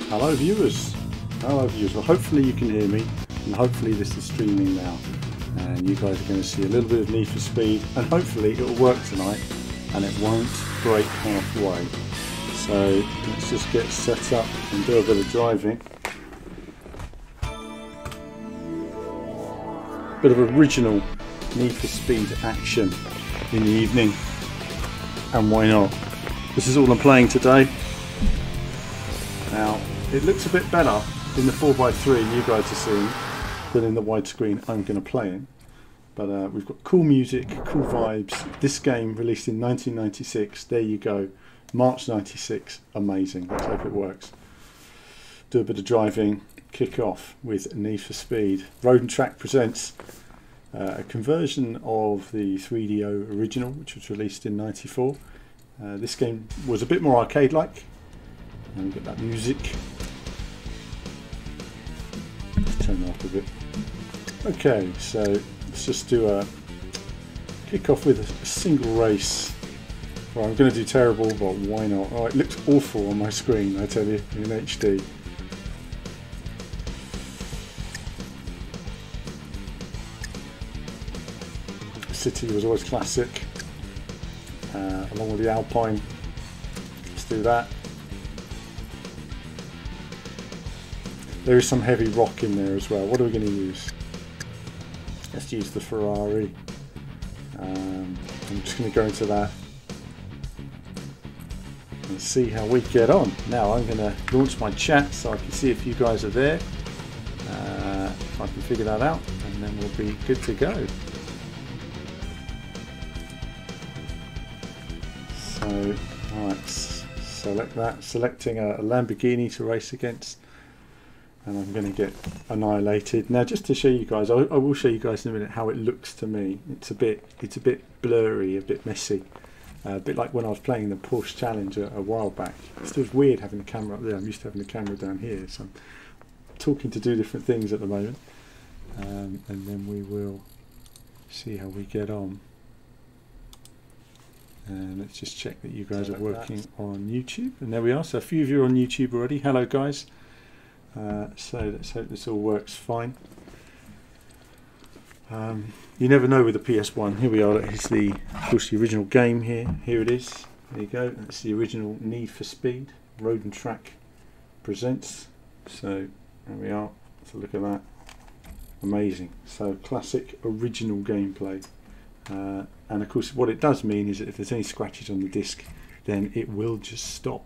Hello viewers. Hello viewers. Well, hopefully you can hear me, and hopefully this is streaming now, and you guys are going to see a little bit of Need for Speed, and hopefully it will work tonight and it won't break halfway. So let's just get set up and do a bit of driving. Bit of original Need for Speed action in the evening, and why not? This is all I'm playing today. Now it looks a bit better in the 4x3 you guys are seeing than in the widescreen I'm going to play in, but we've got cool music, cool vibes. This game released in 1996, there you go, March 96, amazing. Let's hope it works. Do a bit of driving, kick off with Need for Speed. Road and Track presents a conversion of the 3DO original, which was released in 94. This game was a bit more arcade-like. And get that music. Let's turn that up a bit. Okay, so let's just do a kick off with a single race. Well, I'm going to do terrible, but why not? Oh, it looks awful on my screen, I tell you, in HD. City was always classic, along with the Alpine. Let's do that. There is some heavy rock in there as well. What are we going to use? Let's use the Ferrari. I'm just going to go into that and see how we get on. Now I'm going to launch my chat so I can see if you guys are there. If I can figure that out, and then we'll be good to go. So, alright, select that. Selecting a Lamborghini to race against. And I'm going to get annihilated. Now, just to show you guys, I will show you guys in a minute how it looks to me. It's a bit blurry, a bit messy, a bit like when I was playing the Porsche Challenge a while back. It feels weird having the camera up there. I'm used to having the camera down here, so I'm talking to do different things at the moment, and then we will see how we get on. And let's just check that you guys are working on YouTube. And there we are. So a few of you are on YouTube already. Hello, guys. So let's hope this all works fine. You never know with the PS1. Here we are. It's of course the original game here. Here it is. There you go. That's the original Need for Speed. Road and Track presents. So there we are. So look at that. Amazing. So classic original gameplay. And of course what it does mean is that if there's any scratches on the disc, then it will just stop.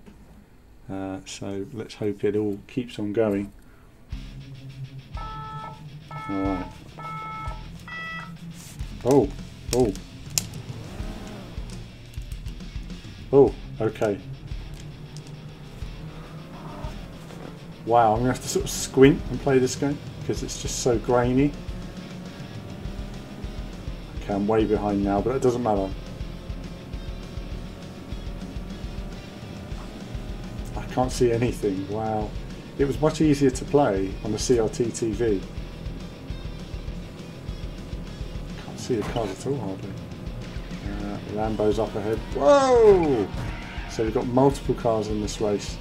So let's hope it all keeps on going. Alright. Oh, okay. Wow, I'm going to have to sort of squint and play this game because it's just so grainy. Okay, I'm way behind now, but it doesn't matter. Can't see anything. Wow, it was much easier to play on the CRT TV. Can't see the cars at all hardly. Lambo's up ahead. Whoa! So we've got multiple cars in this race.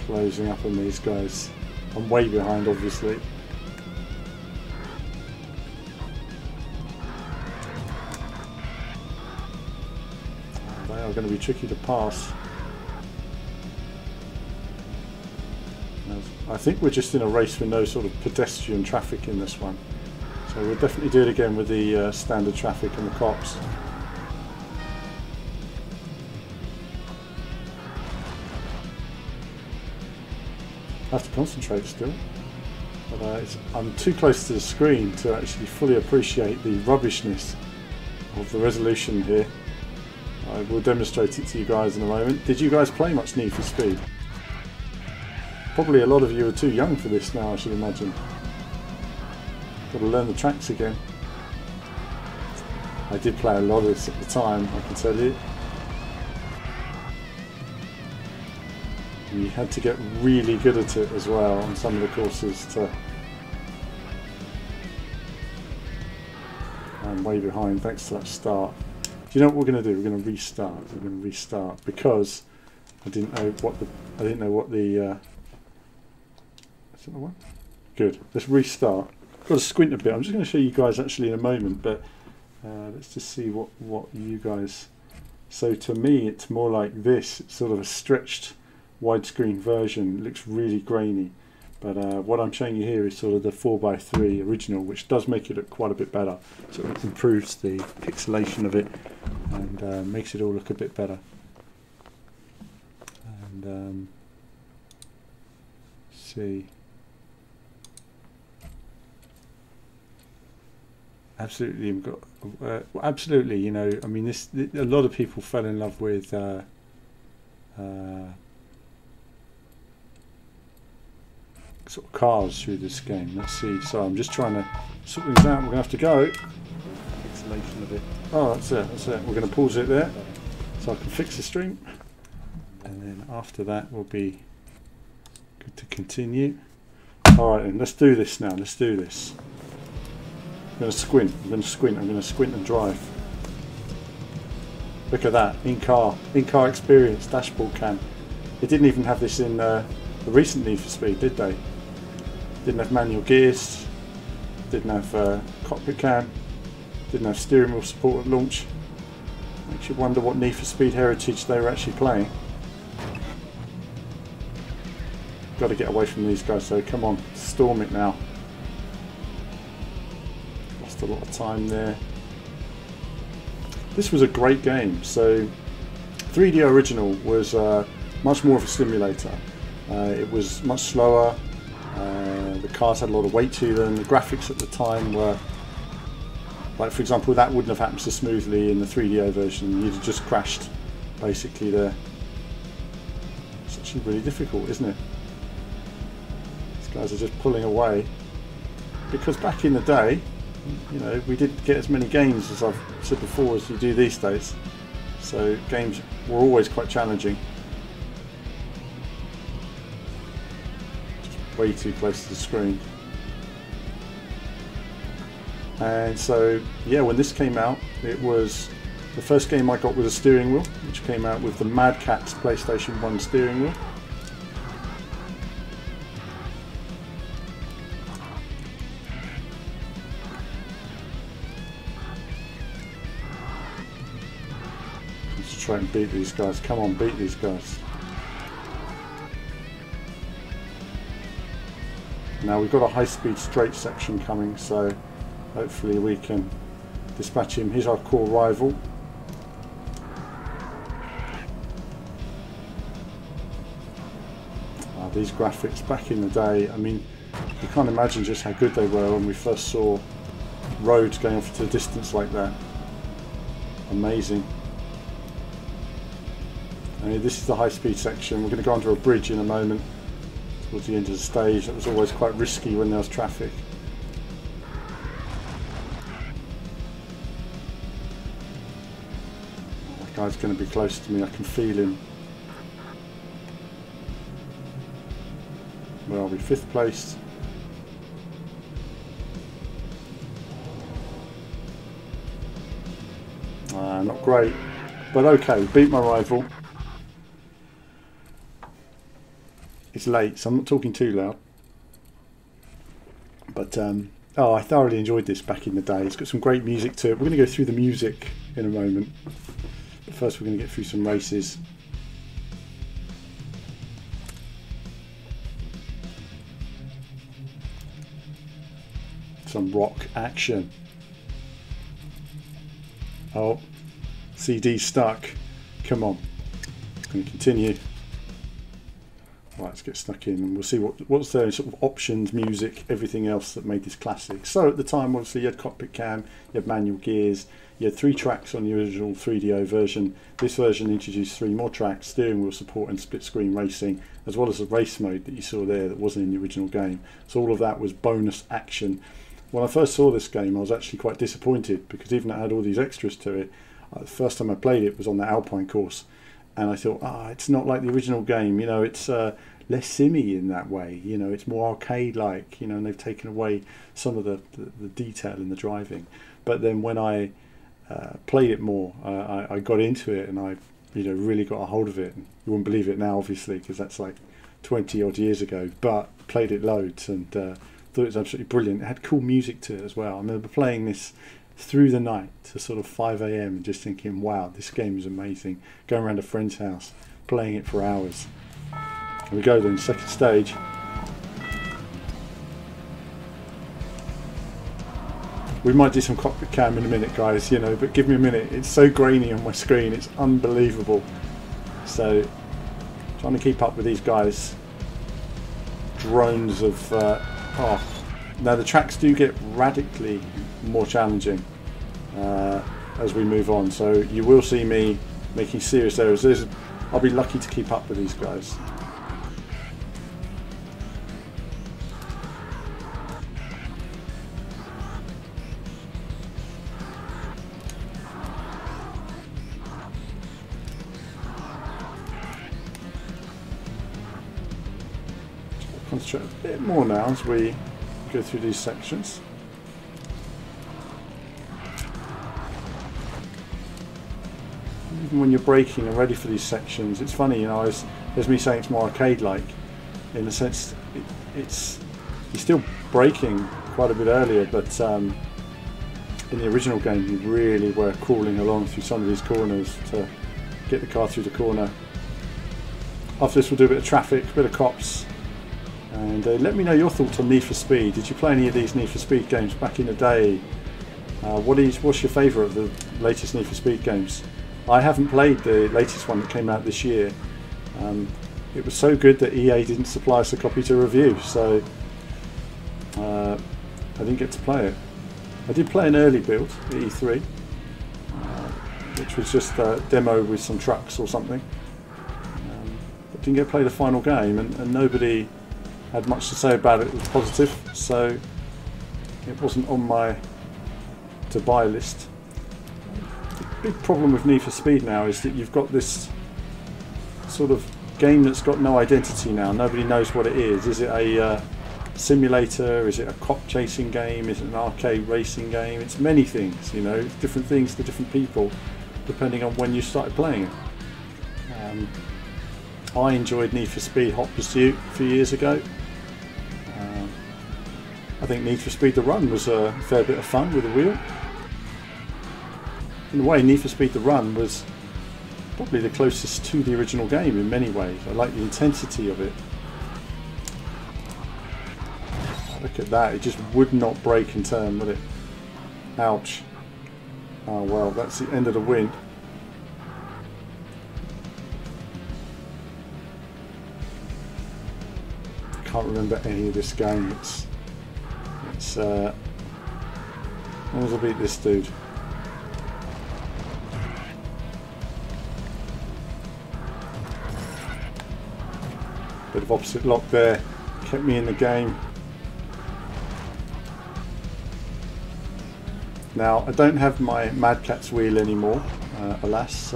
Closing up on these guys. I'm way behind, obviously. Are going to be tricky to pass. I think we're just in a race with no sort of pedestrian traffic in this one, so we'll definitely do it again with the standard traffic and the cops. I have to concentrate still, but I'm too close to the screen to actually fully appreciate the rubbishness of the resolution here. I will demonstrate it to you guys in a moment. Did you guys play much Need for Speed? Probably a lot of you are too young for this now, I should imagine. Got to learn the tracks again. I did play a lot of this at the time, I can tell you. You had to get really good at it as well on some of the courses to... I'm way behind thanks to that start. you know what we're going to do? We're going to restart. We're going to restart because I didn't know what the is that the one? Good. Let's restart. I've got to squint a bit. I'm just going to show you guys actually in a moment, but let's just see what you guys. So to me, it's more like this. It's sort of a stretched widescreen version. It looks really grainy, but what I'm showing you here is sort of the 4x3 original, which does make it look quite a bit better. So it improves the pixelation of it and makes it all look a bit better. And see. Absolutely, we've got absolutely. You know, I mean, a lot of people fell in love with sort of cars through this game. Let's see. So I'm just trying to sort things out. We're gonna have to go. Pixelation of it. Oh, that's it. That's it. We're gonna pause it there, so I can fix the stream, and then after that we'll be good to continue. All right, then let's do this now. Let's do this. I'm going to squint, I'm going to squint, I'm going to squint and drive. Look at that, in-car experience, dashboard cam. They didn't even have this in the recent Need for Speed, did they? Didn't have manual gears, didn't have cockpit cam, didn't have steering wheel support at launch. Makes you wonder what Need for Speed heritage they were actually playing. Got to get away from these guys, so come on, storm it now. A lot of time there. This was a great game. So 3D original was much more of a simulator. It was much slower. The cars had a lot of weight to them. The graphics at the time were, like for example, that wouldn't have happened so smoothly in the 3DO version. You'd have just crashed basically there. It's actually really difficult, isn't it? These guys are just pulling away because back in the day, you know, we didn't get as many games, as I've said before, as you do these days. So games were always quite challenging. Just way too close to the screen. And so, yeah, when this came out, it was the first game I got with a steering wheel, which came out with the Mad Catz PlayStation 1 steering wheel. Try and beat these guys. Come on, beat these guys. Now we've got a high-speed straight section coming, so hopefully we can dispatch him. He's our core rival. These graphics back in the day, I mean, you can't imagine just how good they were when we first saw roads going off to a distance like that. Amazing. This is the high-speed section. We're going to go under a bridge in a moment towards the end of the stage. That was always quite risky when there was traffic. That guy's going to be close to me. I can feel him. Where are we? 5th place. Not great, but okay. Beat my rival. It's late, so I'm not talking too loud. But oh, I thoroughly enjoyed this back in the day. It's got some great music to it. We're going to go through the music in a moment. But first we're going to get through some races. Some rock action. Oh, CD stuck. Come on. It's going to continue. Right, let's get stuck in and we'll see what's there, sort of options, music, everything else that made this classic. So at the time, obviously, you had cockpit cam, you had manual gears, you had 3 tracks on the original 3DO version. This version introduced 3 more tracks, steering wheel support and split screen racing, as well as a race mode that you saw there that wasn't in the original game. So all of that was bonus action. When I first saw this game, I was actually quite disappointed because even though it had all these extras to it, the first time I played it was on the Alpine course. And I thought, it's not like the original game, you know, it's less simmy in that way, you know, it's more arcade-like, you know, and they've taken away some of the detail in the driving. But then when I played it more. I got into it, and I really got a hold of it. And you wouldn't believe it now, obviously, because that's like 20 odd years ago, but played it loads and thought it was absolutely brilliant. It had cool music to it as well. I remember playing this through the night to sort of 5 a.m. and just thinking, wow, this game is amazing. Going around a friend's house, playing it for hours. Here we go then, second stage. We might do some cockpit cam in a minute, guys, but give me a minute. It's so grainy on my screen, it's unbelievable. So, trying to keep up with these guys. Drones of... Now the tracks do get radically more challenging as we move on. So you will see me making serious errors. I'll be lucky to keep up with these guys. Concentrate a bit more now as we go through these sections. Even when you're braking and ready for these sections, it's funny, there's me saying it's more arcade-like, in the sense you're still braking quite a bit earlier, but in the original game you really were crawling along through some of these corners to get the car through the corner. After this we'll do a bit of traffic, a bit of cops. And let me know your thoughts on Need for Speed. Did you play any of these Need for Speed games back in the day? What's your favourite of the latest Need for Speed games? I haven't played the latest one that came out this year. It was so good that EA didn't supply us a copy to review, so I didn't get to play it. I did play an early build at E3, which was just a demo with some trucks or something. But didn't get to play the final game, and nobody had much to say about it. It was positive, so it wasn't on my to buy list. The big problem with Need for Speed now is that you've got this sort of game that's got no identity now. Nobody knows what it is. Is it a simulator? Is it a cop chasing game? Is it an arcade racing game? It's many things, different things to different people depending on when you started playing it. I enjoyed Need for Speed Hot Pursuit a few years ago. I think Need for Speed The Run was a fair bit of fun with a wheel. In a way, Need for Speed The Run was probably the closest to the original game in many ways. I like the intensity of it. Look at that, it just would not brake and turn, would it? Ouch. Oh well, that's the end of the win. Can't remember any of this game. It's as long as I beat this dude. Bit of opposite lock there, kept me in the game. Now I don't have my Mad Catz wheel anymore, alas.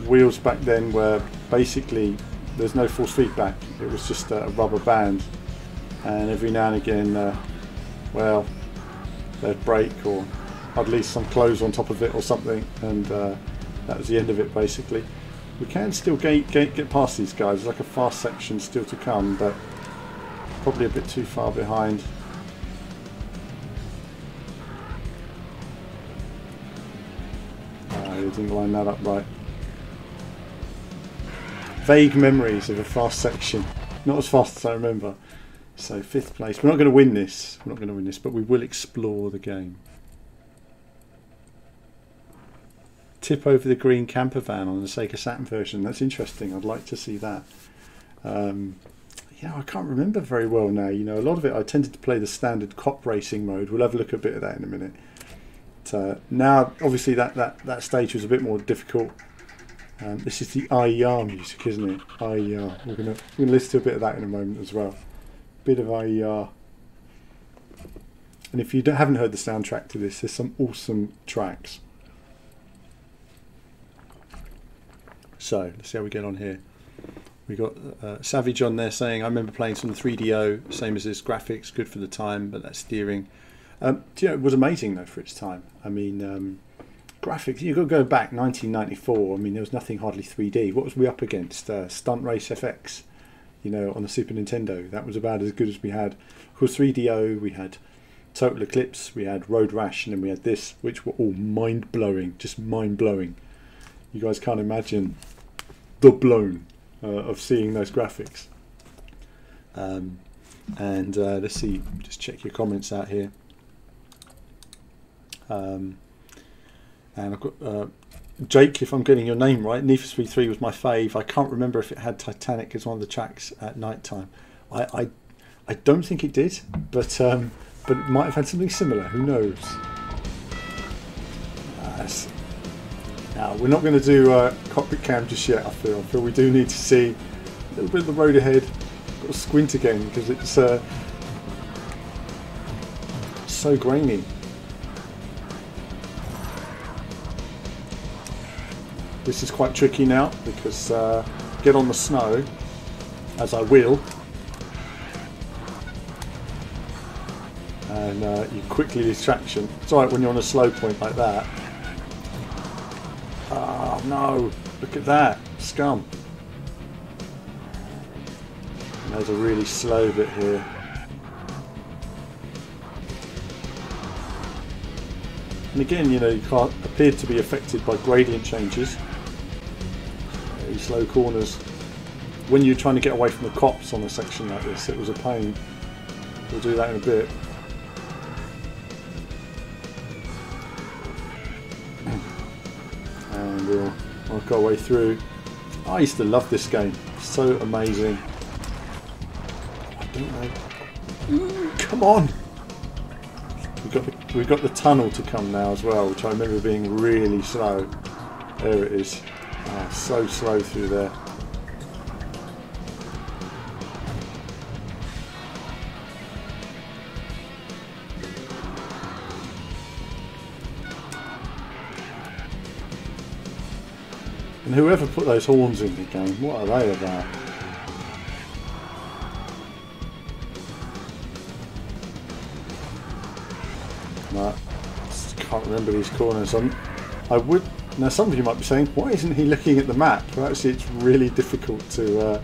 Wheels back then were basically, there's no force feedback, it was just a rubber band, and every now and again well, they'd break, or I'd leave some clothes on top of it or something, and that was the end of it basically. We can still get past these guys. There's like a fast section still to come, but probably a bit too far behind. I didn't line that up right. Vague memories of a fast section, not as fast as I remember. So 5th place. We're not going to win this. We're not going to win this, but we will explore the game. Tip over the green camper van on the Sega Saturn version. That's interesting. I'd like to see that. Yeah, I can't remember very well now. A lot of it I tended to play the standard cop racing mode. We'll have a look at a bit of that in a minute. Now, obviously, that stage was a bit more difficult. This is the IER music, isn't it? IER. We're gonna listen to a bit of that in a moment as well. Bit of IER. And if you haven't heard the soundtrack to this, there's some awesome tracks. So let's see how we get on here. We got Savage on there saying, I remember playing some 3DO, same as this, graphics, good for the time, but that steering. It was amazing though for its time. I mean, graphics, you've got to go back 1994. I mean, there was nothing hardly 3D. What was we up against? Stunt Race FX, you know, on the Super Nintendo. That was about as good as we had. Of course, 3DO, we had Total Eclipse, we had Road Rash, and then we had this, which were all mind-blowing, just mind-blowing. You guys can't imagine the blown of seeing those graphics. Let's see, just check your comments out here. And I've got Jake, if I'm getting your name right, Need for Speed 3 was my fave. I can't remember if it had Titanic as one of the tracks at night time. I don't think it did, but it might have had something similar. Who knows? Now we're not going to do cockpit cam just yet. I feel we do need to see a little bit of the road ahead. Got to squint again because it's so grainy. This is quite tricky now because get on the snow, as I will, and you quickly lose traction. It's alright when you're on a slow point like that. Oh no, look at that, scum. And there's a really slow bit here. And again, you know, you can't appear to be affected by gradient changes. These slow corners. When you're trying to get away from the cops on a section like this, it was a pain. We'll do that in a bit. And we'll work our way through. I used to love this game. So amazing. I don't know. Come on! We've got the tunnel to come now as well, which I remember being really slow. There it is. Oh, so slow through there. And whoever put those horns in the game, what are they about? No, I can't remember these corners. I would. Now, some of you might be saying, "Why isn't he looking at the map?" Well, actually, it's really difficult to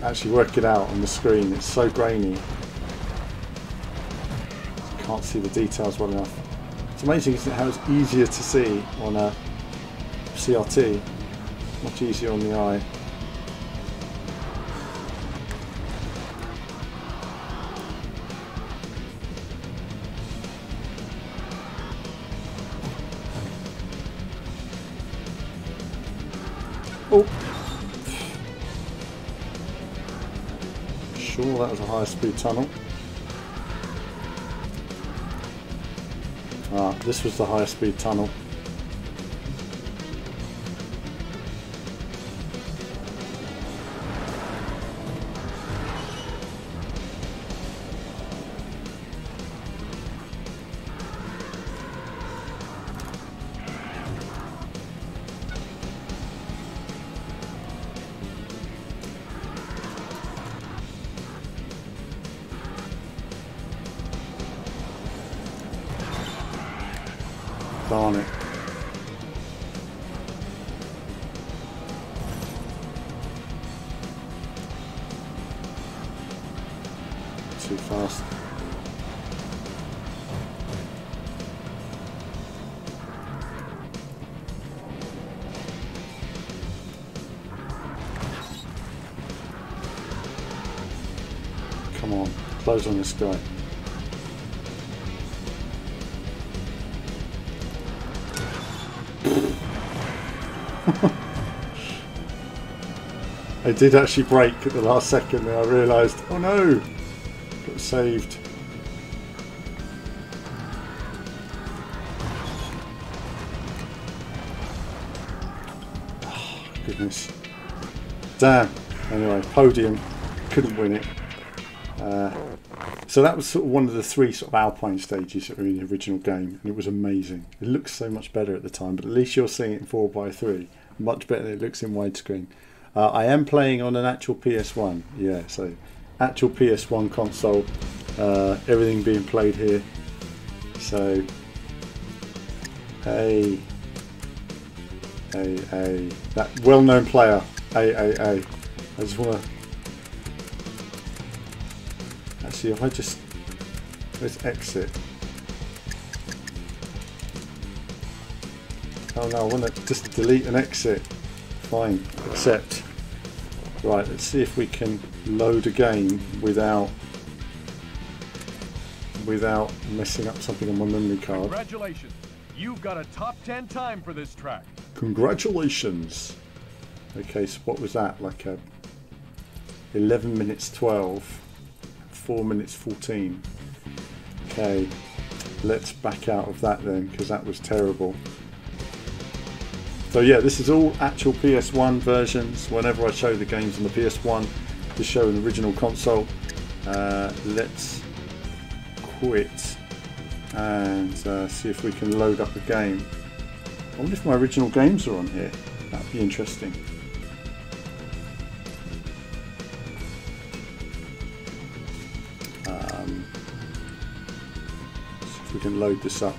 actually work it out on the screen. It's so grainy. You can't see the details well enough. It's amazing, isn't it, how it's easier to see on a CRT. Much easier on the eye. Oh, sure, that was a higher speed tunnel. Ah, this was the higher speed tunnel. Darn it. Too fast. Come on, close on this guy. I did actually brake at the last second and I realised, oh no, got saved. Oh, goodness. Damn. Anyway, podium, couldn't win it. So that was sort of one of the three sort of Alpine stages that were in the original game, and it was amazing. It looks so much better at the time, but at least you're seeing it in 4:3, much better than it looks in widescreen. I am playing on an actual PS1, yeah, so actual PS1 console, everything being played here. So A. That well-known player. I just want to. Actually, if I just. Let's exit. Oh no, I want to just delete and exit. Fine, accept. Right, let's see if we can load a game without messing up something on my memory card. Congratulations, you've got a top 10 time for this track. Congratulations. Okay, so what was that? Like a 11 minutes 12, 4 minutes 14. Okay, let's back out of that then, because that was terrible. So yeah, this is all actual PS1 versions. Whenever I show the games on the PS1, to show an original console. Let's quit and see if we can load up a game. I wonder if my original games are on here. That'd be interesting. See if we can load this up.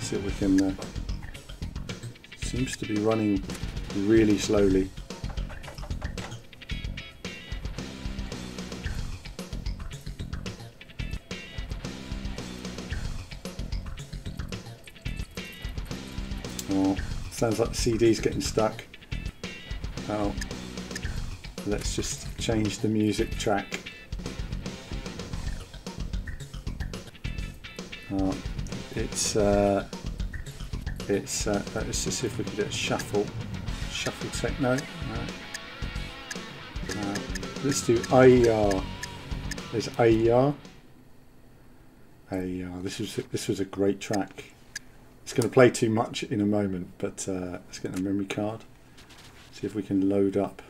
See if we can. Seems to be running really slowly. Oh, sounds like the CD's getting stuck. Oh, let's just change the music track. Oh, let's just see if we can do a shuffle techno. No. Let's do AER. There's AER. This was a great track. It's going to play too much in a moment, but let's get a memory card. See if we can load up.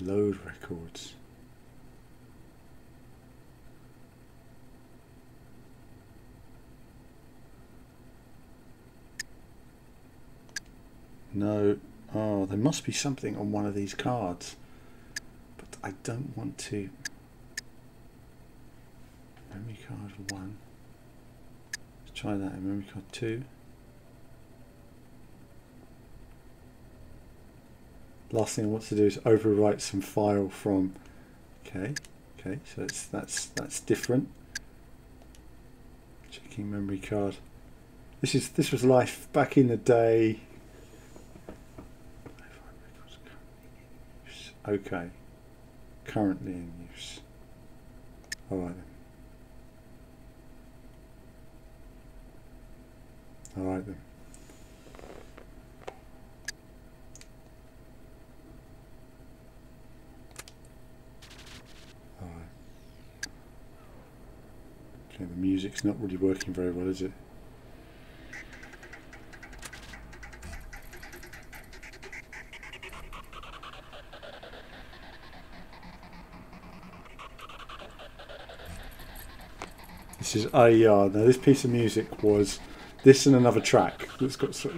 Load records. No. Oh, there must be something on one of these cards, but I don't want to. Memory card 1. Let's try that in memory card 2. Last thing I want to do is overwrite some file from. Okay, so that's different. Checking memory card. This was life back in the day. Okay, currently in use. Alright then. Alright then. Alright. Okay, the music's not really working very well, is it? This is AER. Now this piece of music was this and another track. It's got, so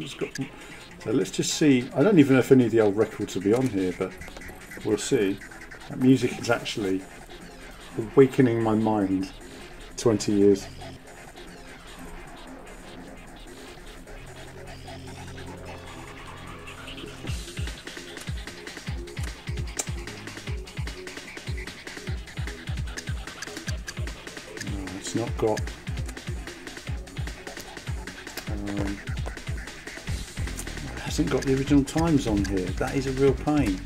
let's just see. I don't even know if any of the old records will be on here, but we'll see. That music is actually awakening my mind 20 years. Not got it hasn't got the original times on here. That is a real pain.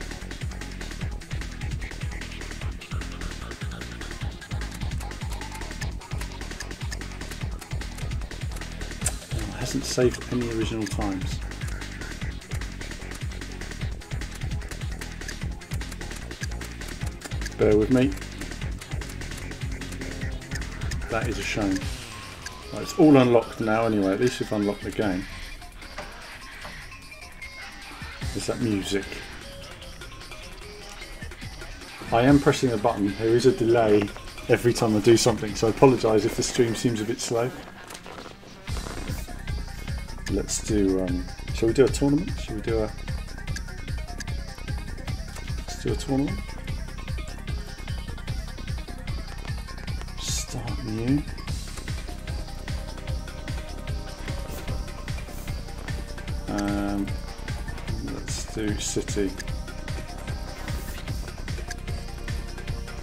It hasn't saved any original times. Bear with me. That is a shame. Well, it's all unlocked now anyway. At least we've unlocked the game. There's that music. I am pressing a button. There is a delay every time I do something, so I apologise if the stream seems a bit slow. Let's do. Shall we do a tournament? Shall we do a? Let's do a tournament. Start new. Let's do city.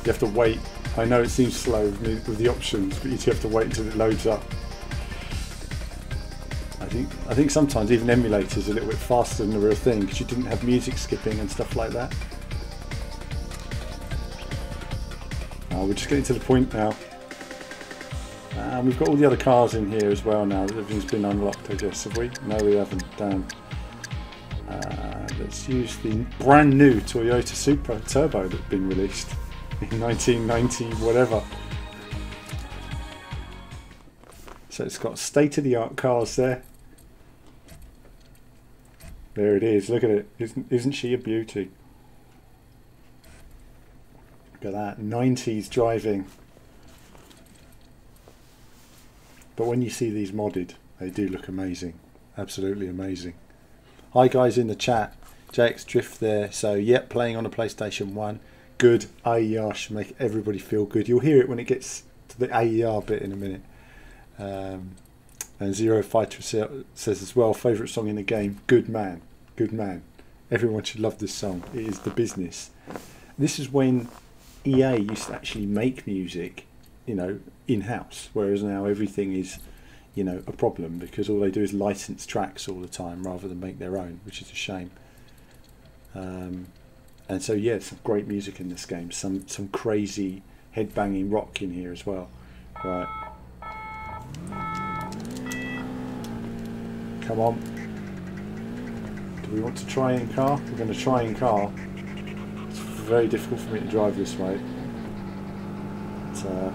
You have to wait. I know it seems slow with the options, but you have to wait until it loads up. I think sometimes even emulators are a little bit faster than the real thing because you didn't have music skipping and stuff like that. We're just getting to the point now. We've got all the other cars in here as well now. Everything's been unlocked, I guess. Have we? No, we haven't. Damn. Let's use the brand new Toyota Supra Turbo that's been released in 1990 whatever. So it's got state-of-the-art cars there. There it is. Look at it. Isn't she a beauty? Look at that. 90s driving. But when you see these modded, they do look amazing. Absolutely amazing. Hi guys in the chat. JX Drift there. So yep, playing on a PlayStation 1. Good. AER should make everybody feel good. You'll hear it when it gets to the AER bit in a minute. And Zero Fighter says as well, favourite song in the game, Good Man. Good Man. Everyone should love this song. It is the business. This is when EA used to actually make music, you know, in-house, whereas now everything is, you know, a problem because all they do is license tracks all the time rather than make their own, which is a shame. And so yeah, some great music in this game, some crazy head-banging rock in here as well. Right. Come on. Do we want to try in car? We're going to try in car. It's very difficult for me to drive this way. But,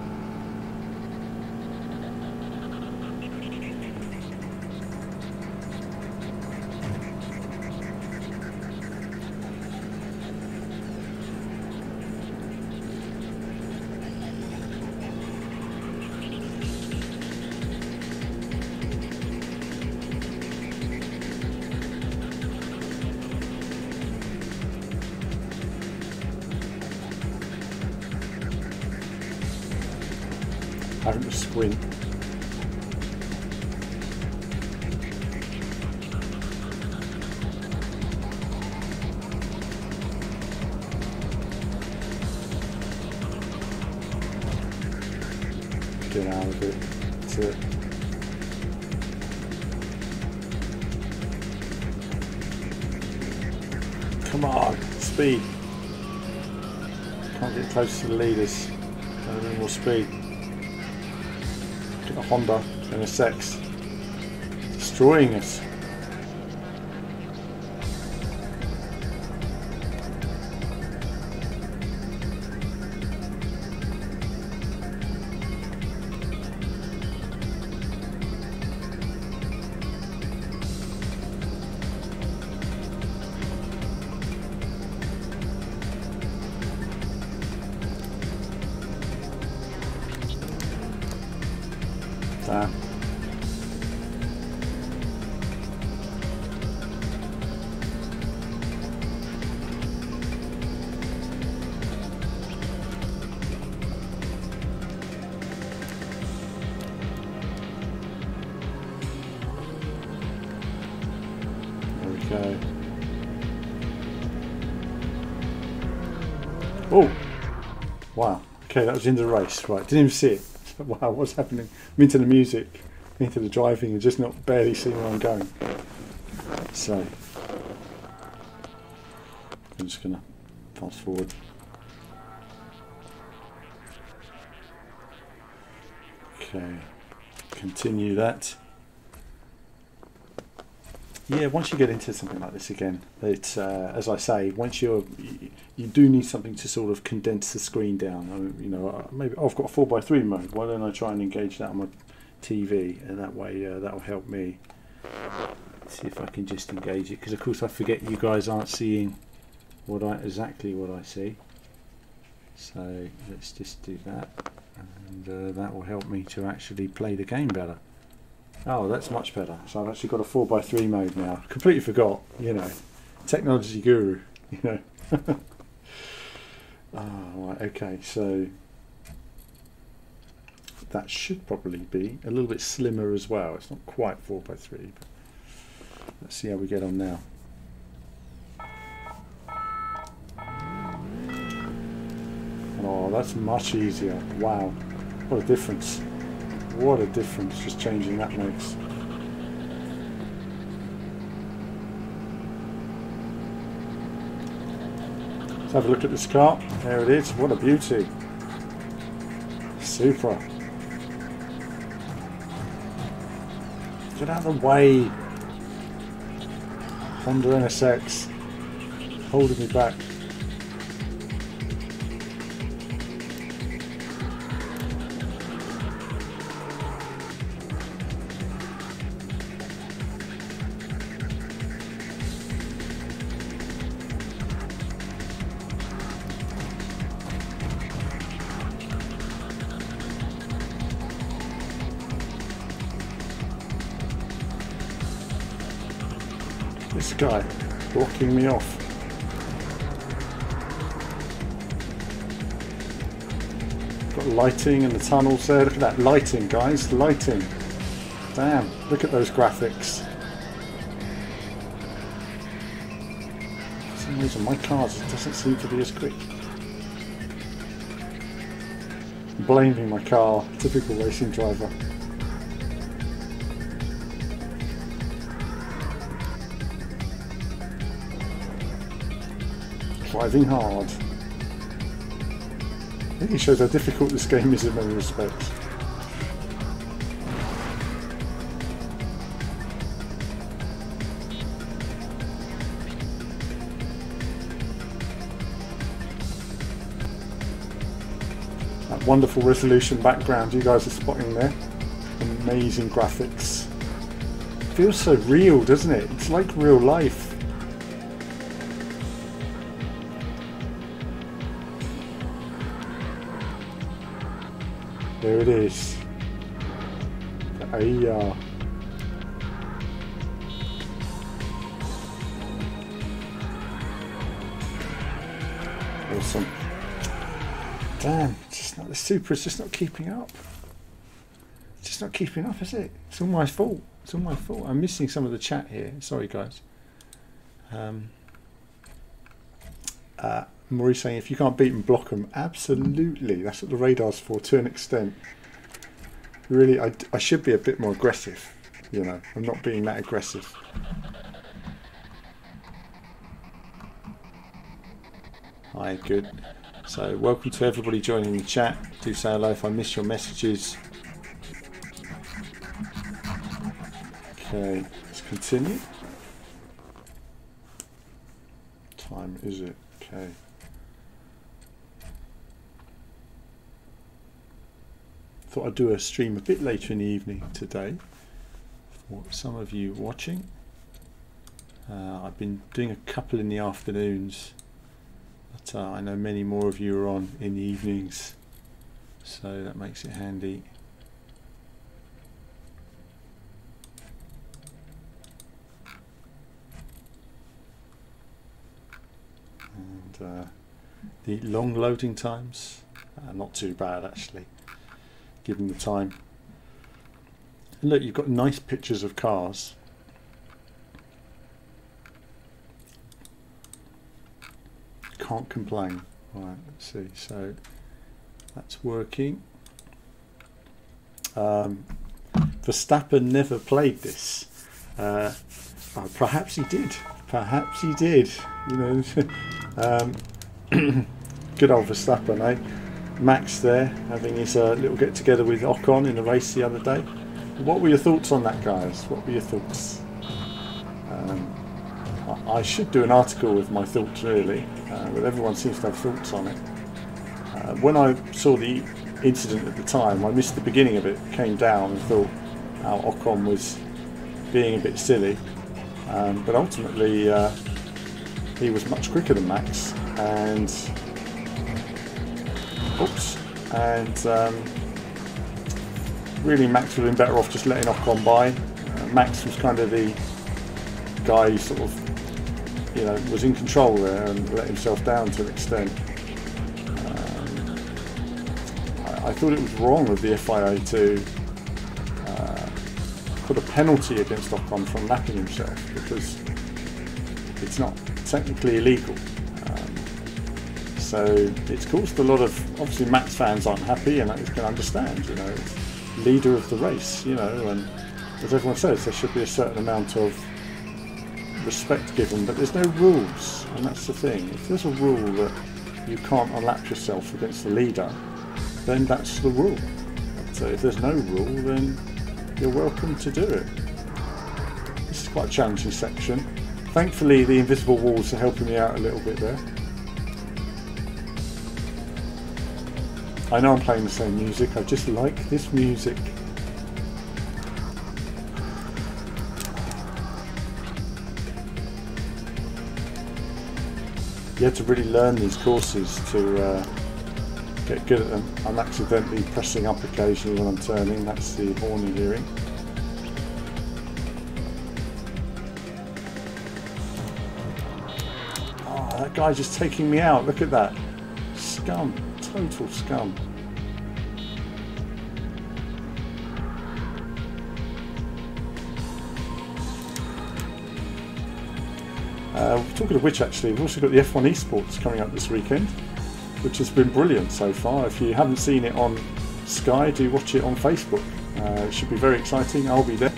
having to squint. Get out of it. That's it. Come on, speed. Can't get close to the leaders. A little more speed. A Honda and a Sex destroying us. Damn. There we go. Oh! Wow. Okay, that was the end of the race. Right, didn't even see it. Wow, what's happening? I'm into the music, into the driving, and just not barely seeing where I'm going. So, I'm just going to fast forward. Okay, continue that. Yeah, once you get into something like this again, it's as I say, once you do need something to sort of condense the screen down. You know, maybe I've got a 4:3 mode. Why don't I try and engage that on my TV, and that way that'll help me. See if I can just engage it, because of course I forget you guys aren't seeing exactly what I see. So let's just do that, and that will help me to actually play the game better. Oh, that's much better. So I've actually got a 4:3 mode now. Completely forgot, you know. Technology guru, you know. Right, okay, so that should probably be a little bit slimmer as well. It's not quite 4:3, but Let's see how we get on now. Oh, that's much easier. Wow, what a difference. What a difference just changing that makes. Let's have a look at this car. There it is. What a beauty. Supra. Get out of the way. Honda NSX. Holding me back. This guy blocking me off. Got lighting in the tunnels there. Look at that lighting, guys. Lighting. Damn, look at those graphics. For some reason my car doesn't seem to be as quick. Blaming my car, typical racing driver. Driving hard. I think it shows how difficult this game is in many respects. That wonderful resolution background you guys are spotting there. Amazing graphics. It feels so real, doesn't it? It's like real life. There it is. The AER. Awesome. Damn, it's just not, the Supra's just not keeping up. It's just not keeping up, is it? It's all my fault. It's all my fault. I'm missing some of the chat here. Sorry, guys. Maurice saying, if you can't beat them, block them. Absolutely. That's what the radar's for, to an extent. Really, I should be a bit more aggressive. You know, I'm not being that aggressive. Hi, good. So, welcome to everybody joining the chat. Do say hello if I miss your messages. Okay, let's continue. Time is it? Okay. Thought I'd do a stream a bit later in the evening today for some of you watching. I've been doing a couple in the afternoons, but I know many more of you are on in the evenings, so that makes it handy. And the long loading times, not too bad actually, given the time. And look, you've got nice pictures of cars. Can't complain. Right, let's see. So that's working. Verstappen never played this. Perhaps he did. Perhaps he did. You know, good old Verstappen, eh? Max there having his little get together with Ocon in the race the other day. What were your thoughts on that, guys? What were your thoughts? I should do an article with my thoughts, really, but everyone seems to have thoughts on it. When I saw the incident at the time, I missed the beginning of it, came down and thought how Ocon was being a bit silly, but ultimately he was much quicker than Max, and really Max would have been better off just letting Ocon by. Max was kind of the guy who sort of, you know, was in control there and let himself down to an extent. I thought it was wrong of the FIA to put a penalty against Ocon from lapping himself, because it's not technically illegal. So it's caused a lot of, obviously Max fans aren't happy, and you can understand, you know, it's leader of the race, you know, and as everyone says, there should be a certain amount of respect given, but there's no rules, and that's the thing. If there's a rule that you can't unlap yourself against the leader, then that's the rule. So if there's no rule, then you're welcome to do it. This is quite a challenging section. Thankfully the invisible walls are helping me out a little bit there. I know I'm playing the same music, I just like this music. You have to really learn these courses to get good at them. I'm accidentally pressing up occasionally when I'm turning, that's the horn you're hearing. Oh, that guy's just taking me out, look at that. Scum, total scum. Talking of which, actually, we've also got the F1 Esports coming up this weekend, which has been brilliant so far. If you haven't seen it on Sky, do watch it on Facebook. It should be very exciting. I'll be there.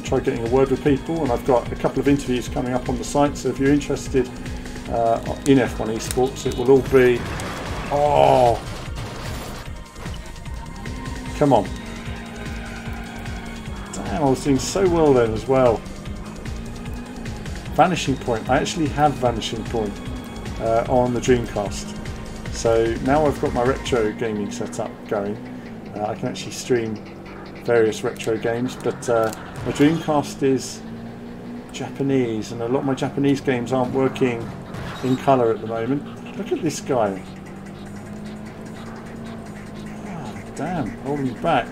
Try getting a word with people, and I've got a couple of interviews coming up on the site, so if you're interested in F1 Esports, it will all be... Oh! Come on. Damn, I was doing so well then as well. Vanishing Point. I actually have Vanishing Point on the Dreamcast. So now I've got my retro gaming setup going. I can actually stream various retro games, but my Dreamcast is Japanese, and a lot of my Japanese games aren't working in colour at the moment. Look at this guy. Oh, damn, holding me back.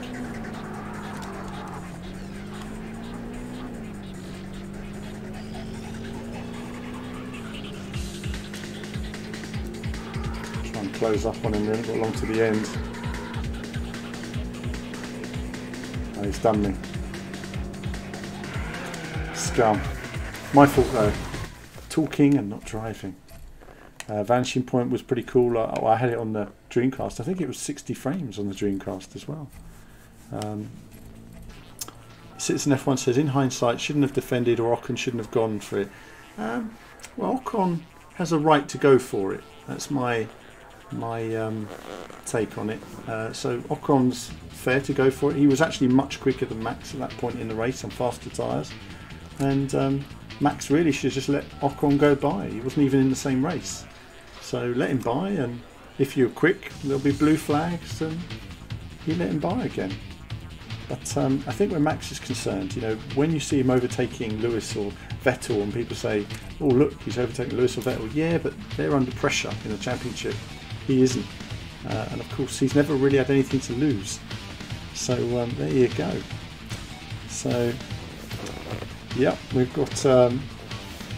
Try and close up on him, really, got along to the end. Oh, he's done me. Scum. My fault though. Talking and not driving. Vanishing Point was pretty cool. I had it on the Dreamcast. I think it was 60 frames on the Dreamcast as well. Citizen F1 says, in hindsight, shouldn't have defended, or Ocon shouldn't have gone for it. Well, Ocon has a right to go for it. That's my take on it. So Ocon's fair to go for it. He was actually much quicker than Max at that point in the race on faster tyres, and Max really should just let Ocon go by. He wasn't even in the same race, so let him by, and if you're quick there'll be blue flags and you let him by again. But I think where Max is concerned, you know, when you see him overtaking Lewis or Vettel and people say, oh look, he's overtaking Lewis or Vettel, yeah, but they're under pressure in the championship. He isn't, and of course he's never really had anything to lose. So there you go. So yeah, we've got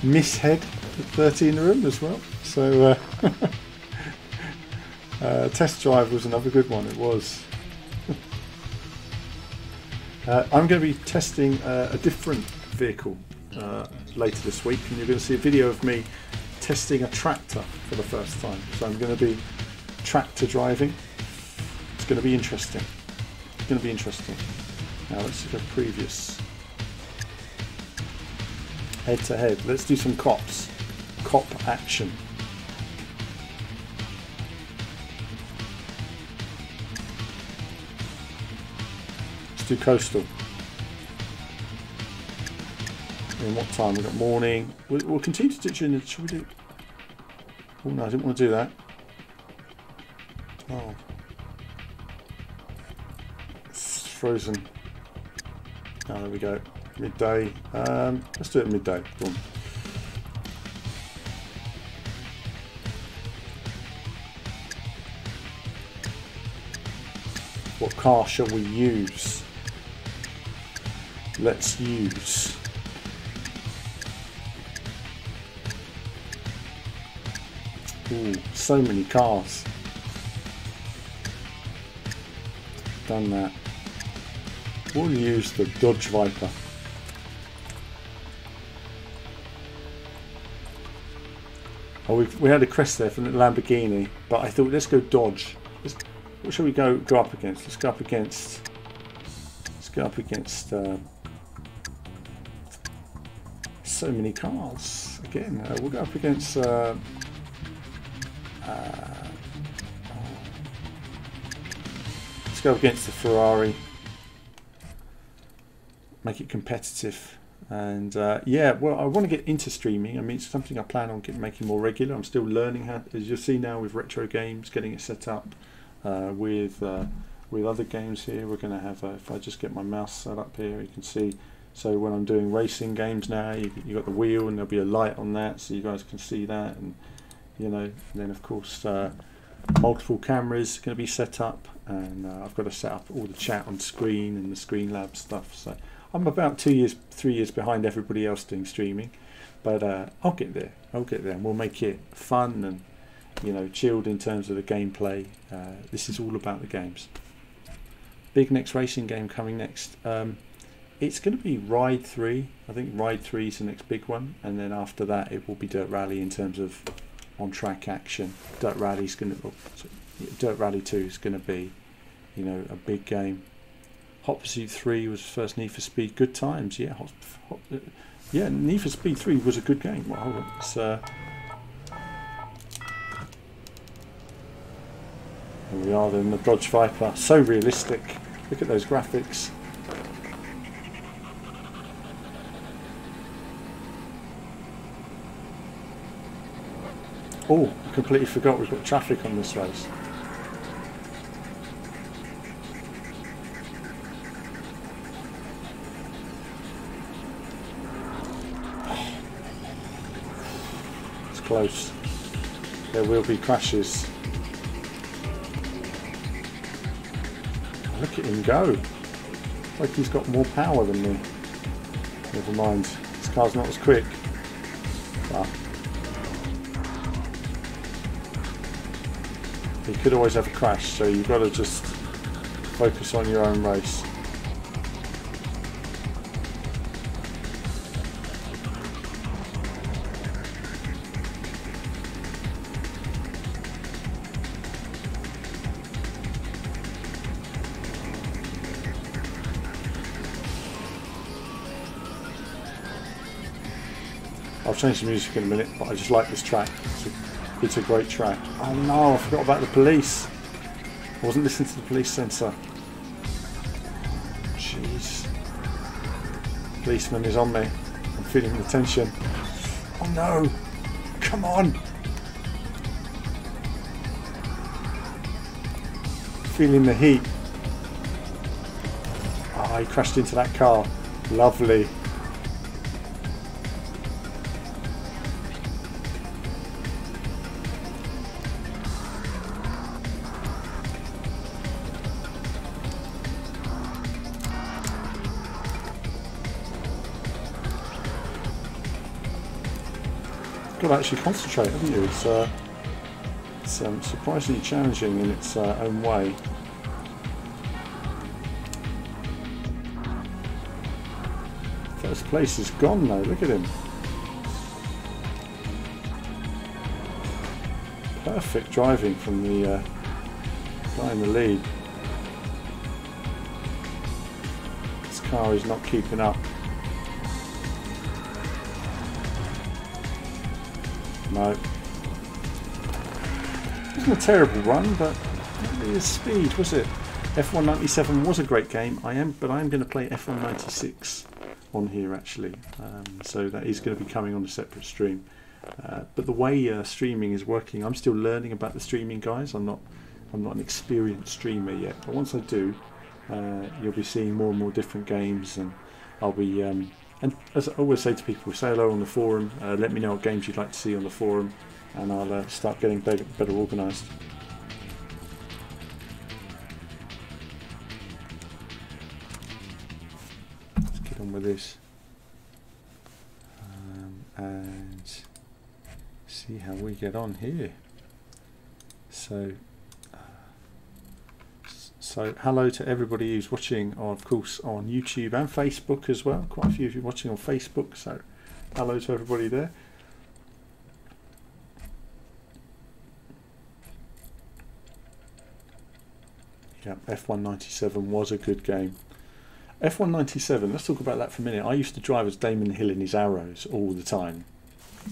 Miss Head at 30 in the room as well. So test drive was another good one. It was. I'm going to be testing a different vehicle later this week, and you're going to see a video of me testing a tractor for the first time. So I'm going to be tractor driving. It's going to be interesting. It's going to be interesting. Now let's go previous. Head to head. Let's do some cops. Cop action. Let's do coastal. In what time? We've got morning. We'll continue to do it during the... Should we do... Oh no, I didn't want to do that. Oh. It's frozen. Oh, there we go. Midday. Let's do it at midday. Go on. What car shall we use? Let's use... Ooh, so many cars. Done that. We'll use the Dodge Viper. Oh, we had a crest there from the Lamborghini, but I thought let's go Dodge. What shall we go up against? Let's go up against. Let's go up against. So many cars again. We'll go up against. Let's go up against the Ferrari. Make it competitive. And yeah, well, I want to get into streaming. I mean, it's something I plan on making more regular. I'm still learning how, as you'll see now with retro games, getting it set up with other games here. We're going to have, if I just get my mouse set up here, you can see. So when I'm doing racing games now, you've got the wheel and there'll be a light on that, so you guys can see that. And you know, and then of course multiple cameras going to be set up, and I've got to set up all the chat on screen and the Screen Lab stuff. So I'm about 3 years behind everybody else doing streaming, but I'll get there. I'll get there, and we'll make it fun and, you know, chilled in terms of the gameplay. This is all about the games. Big next racing game coming next. It's going to be Ride 3. I think Ride 3 is the next big one, and then after that it will be Dirt Rally in terms of on-track action. Dirt Rally 2 is going to be, you know, a big game. Hot Pursuit 3 was first Need for Speed. Good times, yeah. Yeah, Need for Speed 3 was a good game. Well, hold on. It's, here we are then, the Dodge Viper. So realistic. Look at those graphics. Oh, I completely forgot we've got traffic on this race. It's close. There will be crashes. Look at him go. Like he's got more power than me. Never mind. This car's not as quick. But you could always have a crash, so you've got to just focus on your own race. I'll change the music in a minute, but I just like this track. It's a great track. Oh no, I forgot about the police. I wasn't listening to the police sensor. Jeez. Policeman is on me. I'm feeling the tension. Oh no! Come on! Feeling the heat. Oh, he crashed into that car. Lovely. Got to actually concentrate, haven't you? It's surprisingly challenging in its own way. First place is gone though, look at him. Perfect driving from the guy in the lead. This car is not keeping up. No. It wasn't a terrible run, but the speed, was it? F1 97 was a great game. But I am going to play F1 96 on here actually. So that is going to be coming on a separate stream. But the way streaming is working, I'm still learning about the streaming, guys. I'm not an experienced streamer yet. But once I do, you'll be seeing more and more different games, and I'll be. And as I always say to people, say hello on the forum, let me know what games you'd like to see on the forum, and I'll start getting better organised. Let's get on with this. And see how we get on here. So So hello to everybody who's watching, of course, on YouTube and Facebook as well. Quite a few of you watching on Facebook, so hello to everybody there. Yeah, F197 was a good game. F197, let's talk about that for a minute. I used to drive as Damon Hill in his Arrows all the time.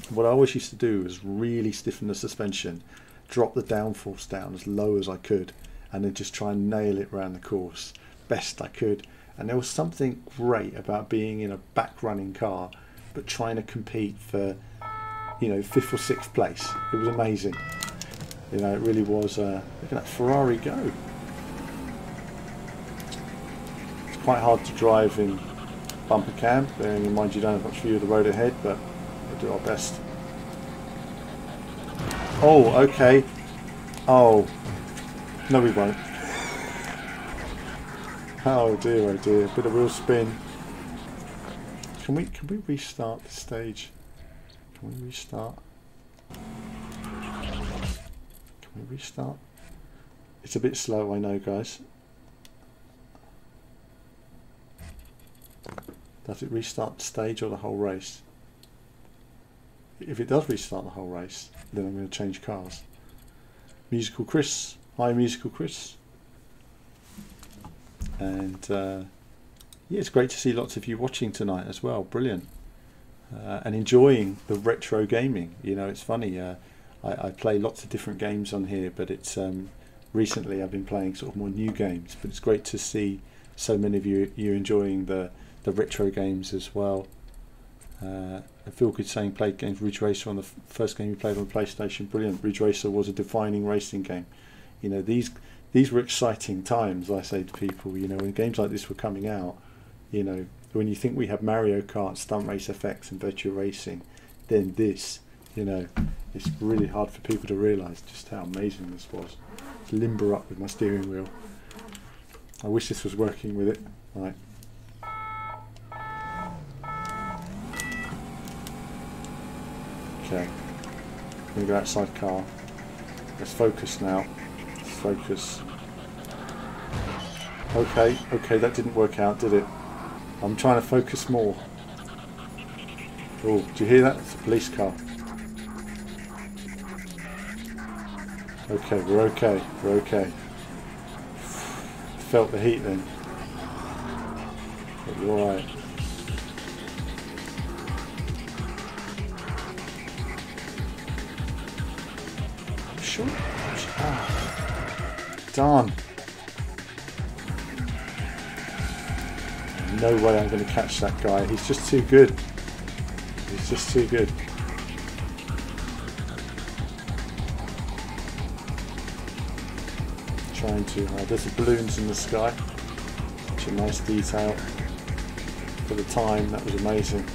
What I always used to do was really stiffen the suspension, drop the downforce down as low as I could, and then just try and nail it around the course best I could. And there was something great about being in a back running car but trying to compete for, you know, 5th or 6th place. It was amazing. You know, it really was. Look at that Ferrari go. It's quite hard to drive in bumper cam, bearing in mind you don't have much view of the road ahead, but we'll do our best. Oh, okay. Oh, no we won't. Oh dear, bit of wheel spin. Can we restart the stage? Can we restart? Can we restart? It's a bit slow, I know, guys. Does it restart the stage or the whole race? If it does restart the whole race, then I'm going to change cars. Musical Chris. Hi, Musical Chris. And yeah, it's great to see lots of you watching tonight as well. Brilliant. And enjoying the retro gaming. You know, it's funny. I play lots of different games on here, but it's recently I've been playing sort of more new games. But it's great to see so many of you enjoying the retro games as well. I feel good saying played games. Ridge Racer on the first game you played on PlayStation. Brilliant. Ridge Racer was a defining racing game. You know, these were exciting times, I say to people. You know, when games like this were coming out, you know, when you think we have Mario Kart, Stunt Race FX and Virtua Racing, then this, you know, it's really hard for people to realise just how amazing this was. To limber up with my steering wheel. I wish this was working with it. Right. Okay, I'm going to go outside car. Let's focus now. Let's focus. Okay, that didn't work out, did it? I'm trying to focus more. Oh, do you hear that? It's a police car. Okay, we're okay. We're okay. Felt the heat then. But you're alright. Sure. Oh, darn. No way I'm going to catch that guy. He's just too good. He's just too good. Trying too hard. There's the balloons in the sky. Such a nice detail. For the time, that was amazing.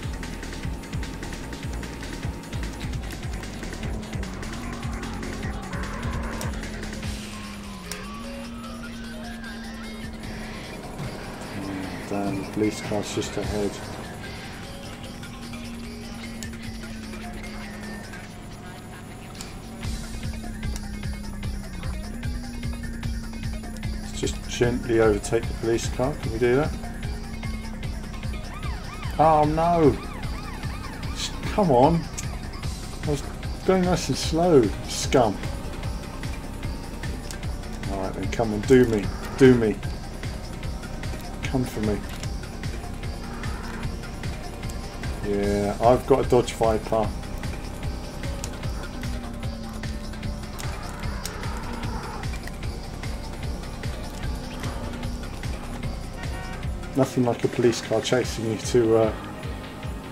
Damn, the police car's just ahead. Let's just gently overtake the police car. Can we do that? Oh no! Come on! I was going nice and slow, scum. Alright then, come on, do me. Do me. Come for me. Yeah, I've got a Dodge Viper. Nothing like a police car chasing you to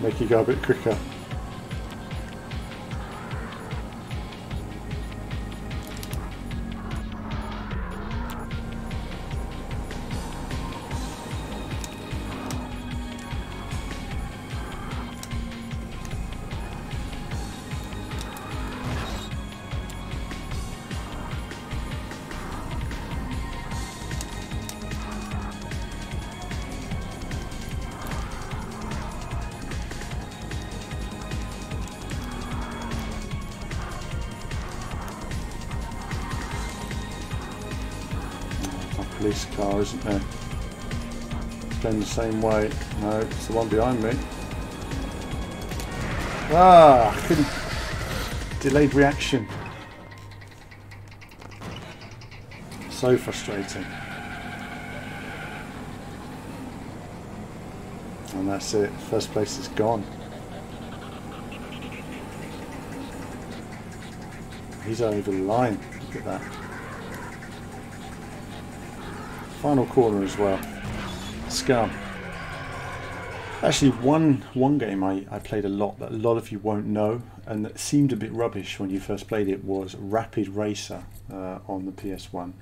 make you go a bit quicker. police car, isn't there? It's going the same way. No, it's the one behind me. Ah, I couldn't. Delayed reaction. So frustrating. And that's it. First place is gone. He's over the line. Look at that. Final corner as well. Scum. Actually, one game I played a lot that a lot of you won't know, and that seemed a bit rubbish when you first played it, was Rapid Racer on the PS1.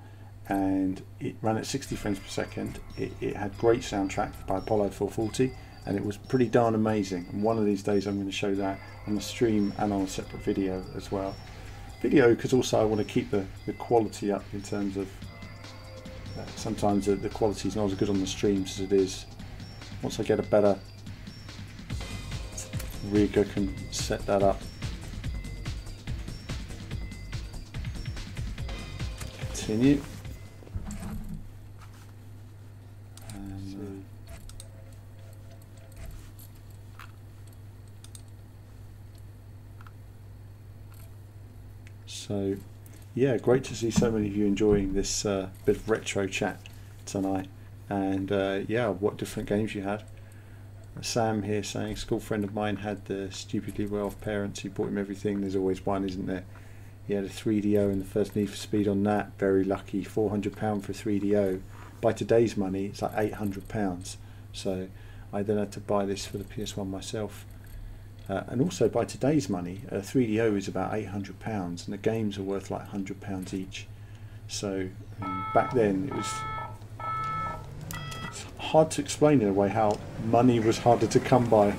And it ran at 60 frames per second. It had great soundtrack by Apollo 440, and it was pretty darn amazing. And one of these days I'm going to show that on the stream and on a separate video as well. Video, because also I want to keep the quality up in terms of sometimes the quality is not as good on the streams as it is. Once I get a better rig, I can set that up. Continue. So, yeah, great to see so many of you enjoying this bit of retro chat tonight. And yeah, what different games you had. Sam here saying, school friend of mine had the stupidly well-off parents who bought him everything. There's always one, isn't there? He had a 3DO and the first Need for Speed on that. Very lucky. £400 for a 3DO. By today's money, it's like £800. So I then had to buy this for the PS1 myself. And also by today's money, a 3DO is about £800, and the games are worth like £100 each. So back then it was hard to explain in a way how money was harder to come by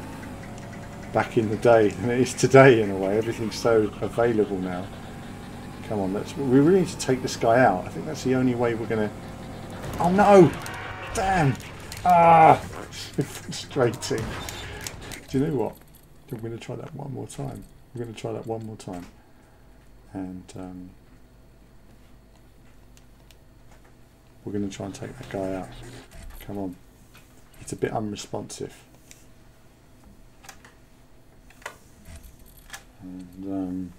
back in the day than it is today in a way. Everything's so available now. Come on, we really need to take this guy out. I think that's the only way we're gonna. Oh no! Damn! Ah! So frustrating. Do you know what? We're going to try that one more time. We're going to try that one more time. And we're going to try and take that guy out. Come on. It's a bit unresponsive. And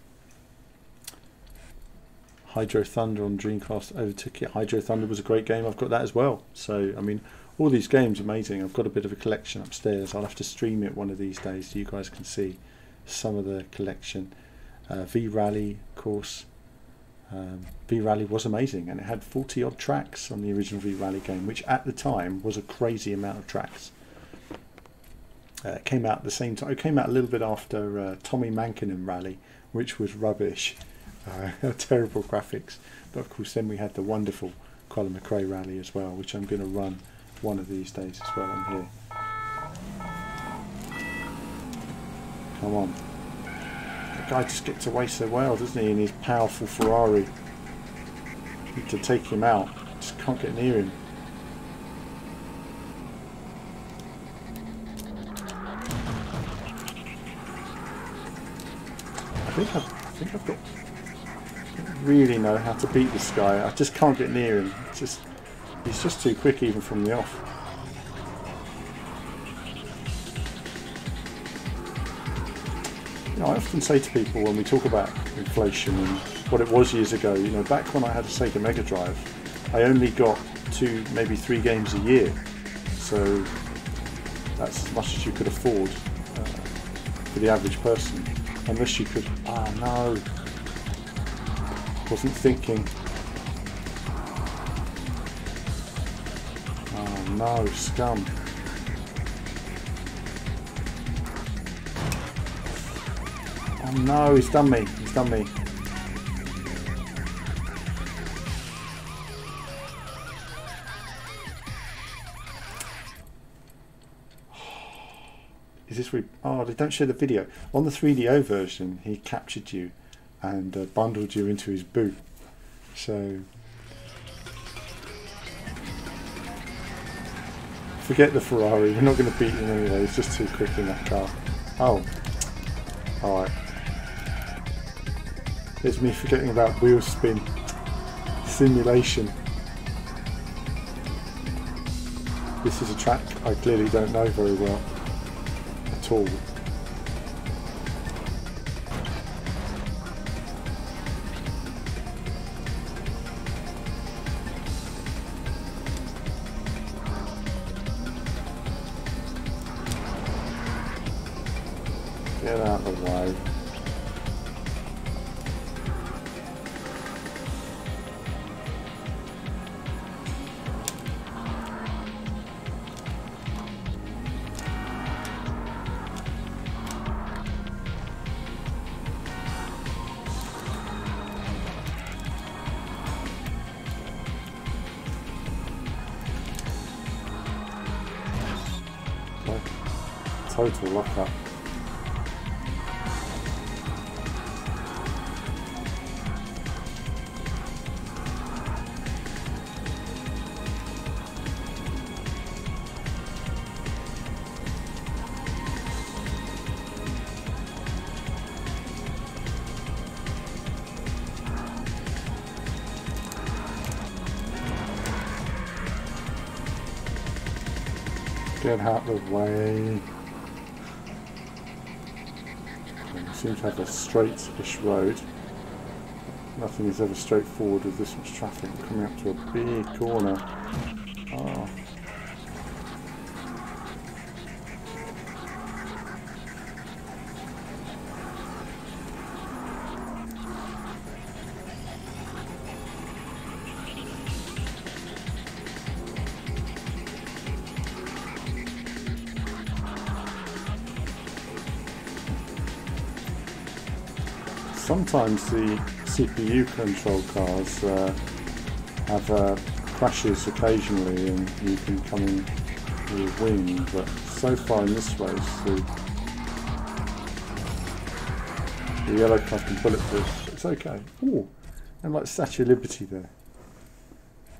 Hydro Thunder on Dreamcast overtook it. Hydro Thunder was a great game. I've got that as well. So, I mean, all these games are amazing. I've got a bit of a collection upstairs. I'll have to stream it one of these days so you guys can see some of the collection. V-Rally, of course. V-Rally was amazing, and it had 40 odd tracks on the original V-Rally game, which at the time was a crazy amount of tracks. It came out at the same time. It came out a little bit after Tommy Mankinen Rally, which was rubbish. Terrible graphics. But of course then we had the wonderful Colin McRae Rally as well, which I'm going to run one of these days as well on here. Come on. The guy just gets away so well, doesn't he, in his powerful Ferrari. Need to take him out. Just can't get near him. I think I've got. I don't really know how to beat this guy. I just can't get near him. He's just too quick even from the off. You know, I often say to people when we talk about inflation and what it was years ago, you know, back when I had a Sega Mega Drive, I only got 2, maybe 3 games a year. So that's as much as you could afford for the average person. Unless you could... Oh no! Wasn't thinking. Oh no, scum. Oh no, he's done me. He's done me. Is this where... Oh, they don't show the video. On the 3DO version, he captured you and bundled you into his boot. So... Forget the Ferrari, we're not going to beat him anyway, he's just too quick in that car. Oh. Alright. There's me forgetting about wheel spin. Simulation. This is a track I clearly don't know very well at all. Get out of the way. Total lockup. Get out of the way. We seem to have a straight-ish road. Nothing is ever straightforward with this much traffic. Coming up to a big corner. Oh. Sometimes the CPU controlled cars have crashes occasionally and you can come in with a win, but so far in this race the yellow car can bulletproof. It's okay. Ooh, and like Statue of Liberty there,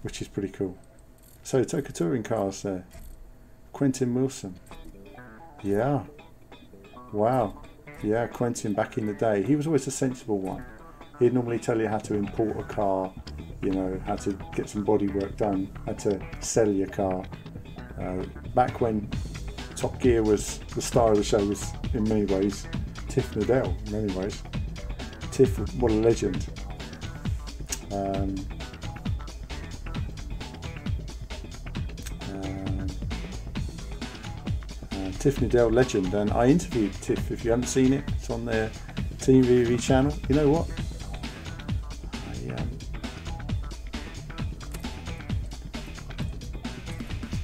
which is pretty cool. So Toka Touring cars there. Quentin Wilson. Yeah. Wow. Yeah, Quentin back in the day, he was always a sensible one. He'd normally tell you how to import a car, you know, how to get some body work done, how to sell your car. Back when Top Gear was the star of the show, was in many ways Tiff Needell, in many ways. Tiff, what a legend. Tiff Needell legend, and I interviewed Tiff. If you haven't seen it, it's on their TV channel. You know what?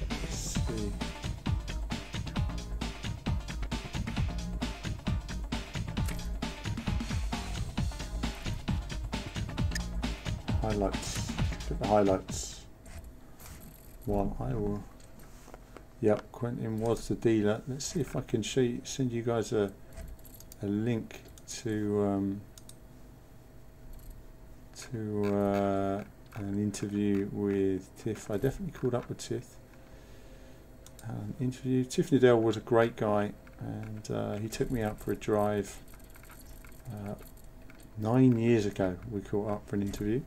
Let's see. Highlights. Get the highlights. One. I will. Yep, Quentin was the dealer. Let's see if I can send you guys a link to an interview with Tiff. I definitely called up with Tiff. Interview. Tiff Needell was a great guy, and he took me out for a drive 9 years ago. We caught up for an interview.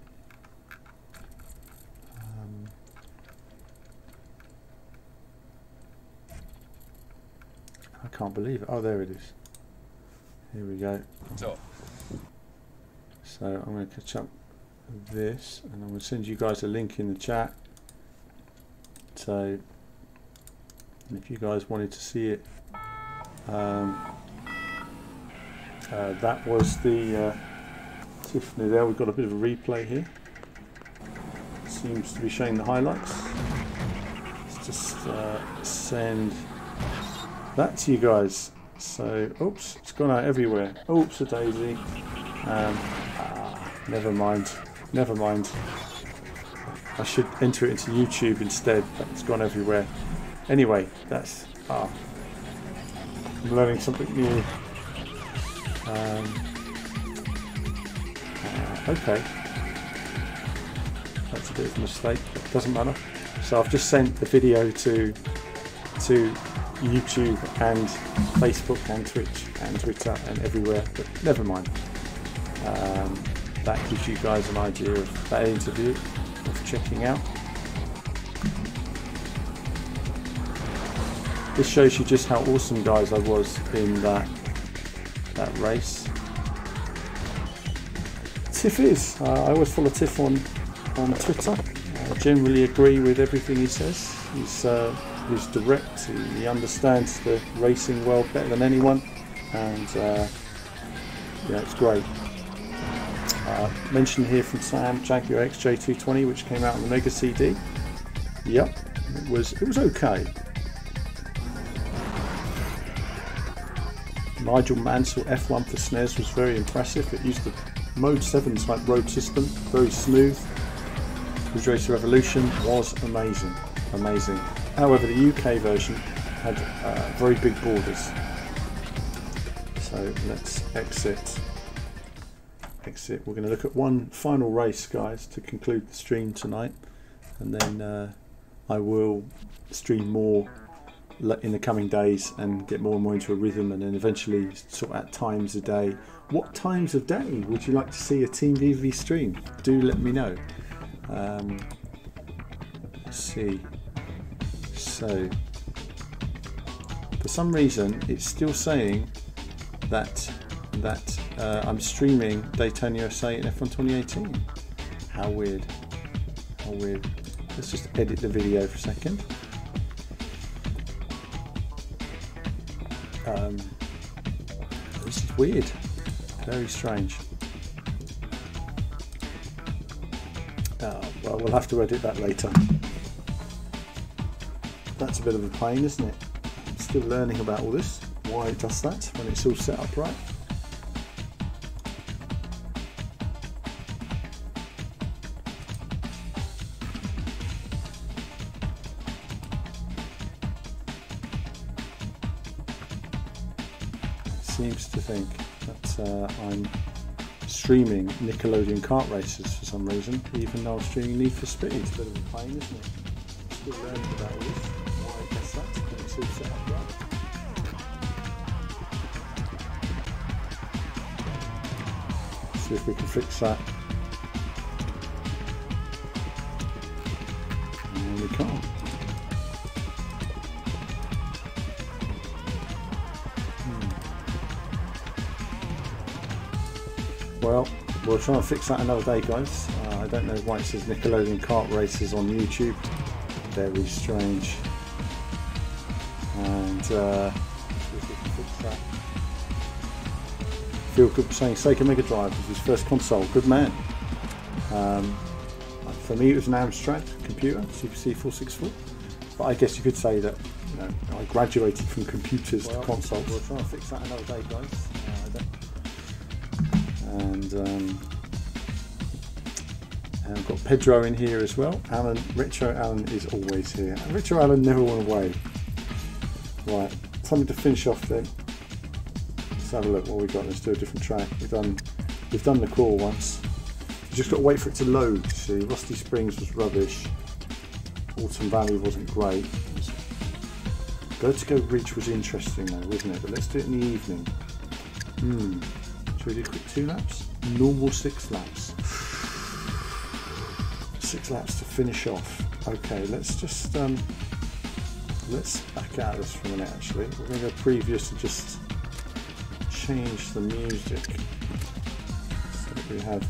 I can't believe it. Oh, there it is. Here we go. So I'm going to catch up with this, and I'm going to send you guys a link in the chat. So if you guys wanted to see it, that was the Tiff Needell. We've got a bit of a replay here. Seems to be showing the highlights. Let's just send that to you guys. So, oops, it's gone out everywhere. Oops, a daisy. Never mind. Never mind. I should enter it into YouTube instead, but it's gone everywhere. Anyway, that's I'm learning something new. Okay, that's a bit of a mistake, but doesn't matter. So I've just sent the video to YouTube and Facebook and Twitch and Twitter and everywhere, but never mind. That gives you guys an idea of that interview, of checking out. This shows you just how awesome, guys, I was in that race. Tiff is. I always follow Tiff on Twitter. I generally agree with everything he says. He's direct. He understands the racing world better than anyone, and yeah, it's great. Mention here from Sam, Jaguar XJ220, which came out on the Mega CD. Yep, it was okay. Nigel Mansell F1 for SNES was very impressive. It used the Mode 7 type road system, very smooth. Ridge Racer Revolution was amazing. However, the UK version had very big borders. So let's exit. We're going to look at one final race, guys, to conclude the stream tonight, and then I will stream more in the coming days and get more and more into a rhythm, and then eventually sort out times a day. What times of day would you like to see a Team VV stream? Do let me know. Let's see. So for some reason it's still saying that I'm streaming Daytona USA in F1 2018. How weird. Let's just edit the video for a second. This is weird. Very strange. Well, we'll have to edit that later. That's a bit of a pain, isn't it? I'm still learning about all this, why it does that when it's all set up right. Seems to think that I'm streaming Nickelodeon kart races for some reason, even though I'm streaming Need For Speed. It's a bit of a pain, isn't it? Still learning about all this, why it does that when it's all set up right. See if we can fix that. And we can't. Well, we'll try and fix that another day, guys. I don't know why it says Nickelodeon kart races on YouTube. Very strange. And see if we can fix that. Feel good saying Sega Mega Drive was his first console. Good man. For me, it was an Amstrad computer, Super C464. But I guess you could say that, you know, I graduated from computers to consoles. We'll try and fix that another day, guys. And I've got Pedro in here as well. Retro Alan is always here. Retro Alan never went away. Right, something to finish off then. Let's have a look what we got. Let's do a different track. We've done the core once. We've just got to wait for it to load. See, Rusty Springs was rubbish. Autumn Valley wasn't great. Vertigo Ridge was interesting though, wasn't it? But let's do it in the evening. Should we do a quick 2 laps? Normal 6 laps. 6 laps to finish off. Okay, let's just let's back out of this for a minute. Actually, we're going to go previous and just change the music so that we have.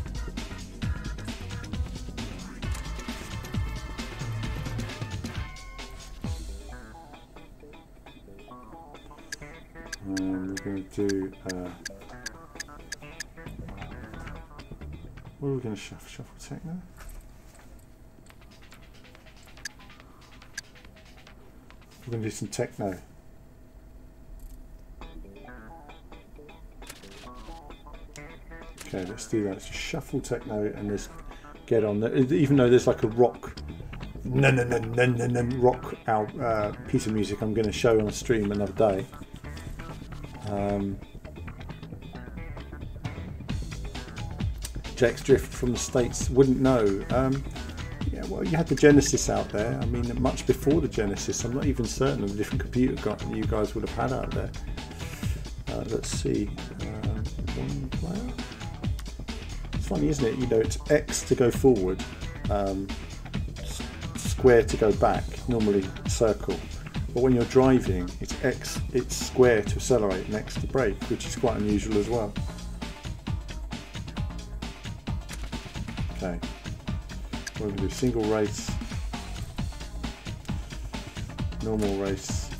We're going to do. What are we going to shuffle techno? We're going to do some techno. Okay, let's do that. Let's just shuffle techno and let's get on there. Even though there's like a rock, rock out piece of music I'm going to show on a stream another day. Jack's Drift from the States wouldn't know. Yeah, well, you had the Genesis out there. I mean, much before the Genesis. I'm not even certain of the different computer you guys would have had out there. Let's see. One player. It's funny, isn't it? You know, it's X to go forward, square to go back. Normally circle. but when you're driving, it's square to accelerate and X to brake, which is quite unusual as well. Okay, we're going to do single race, normal race.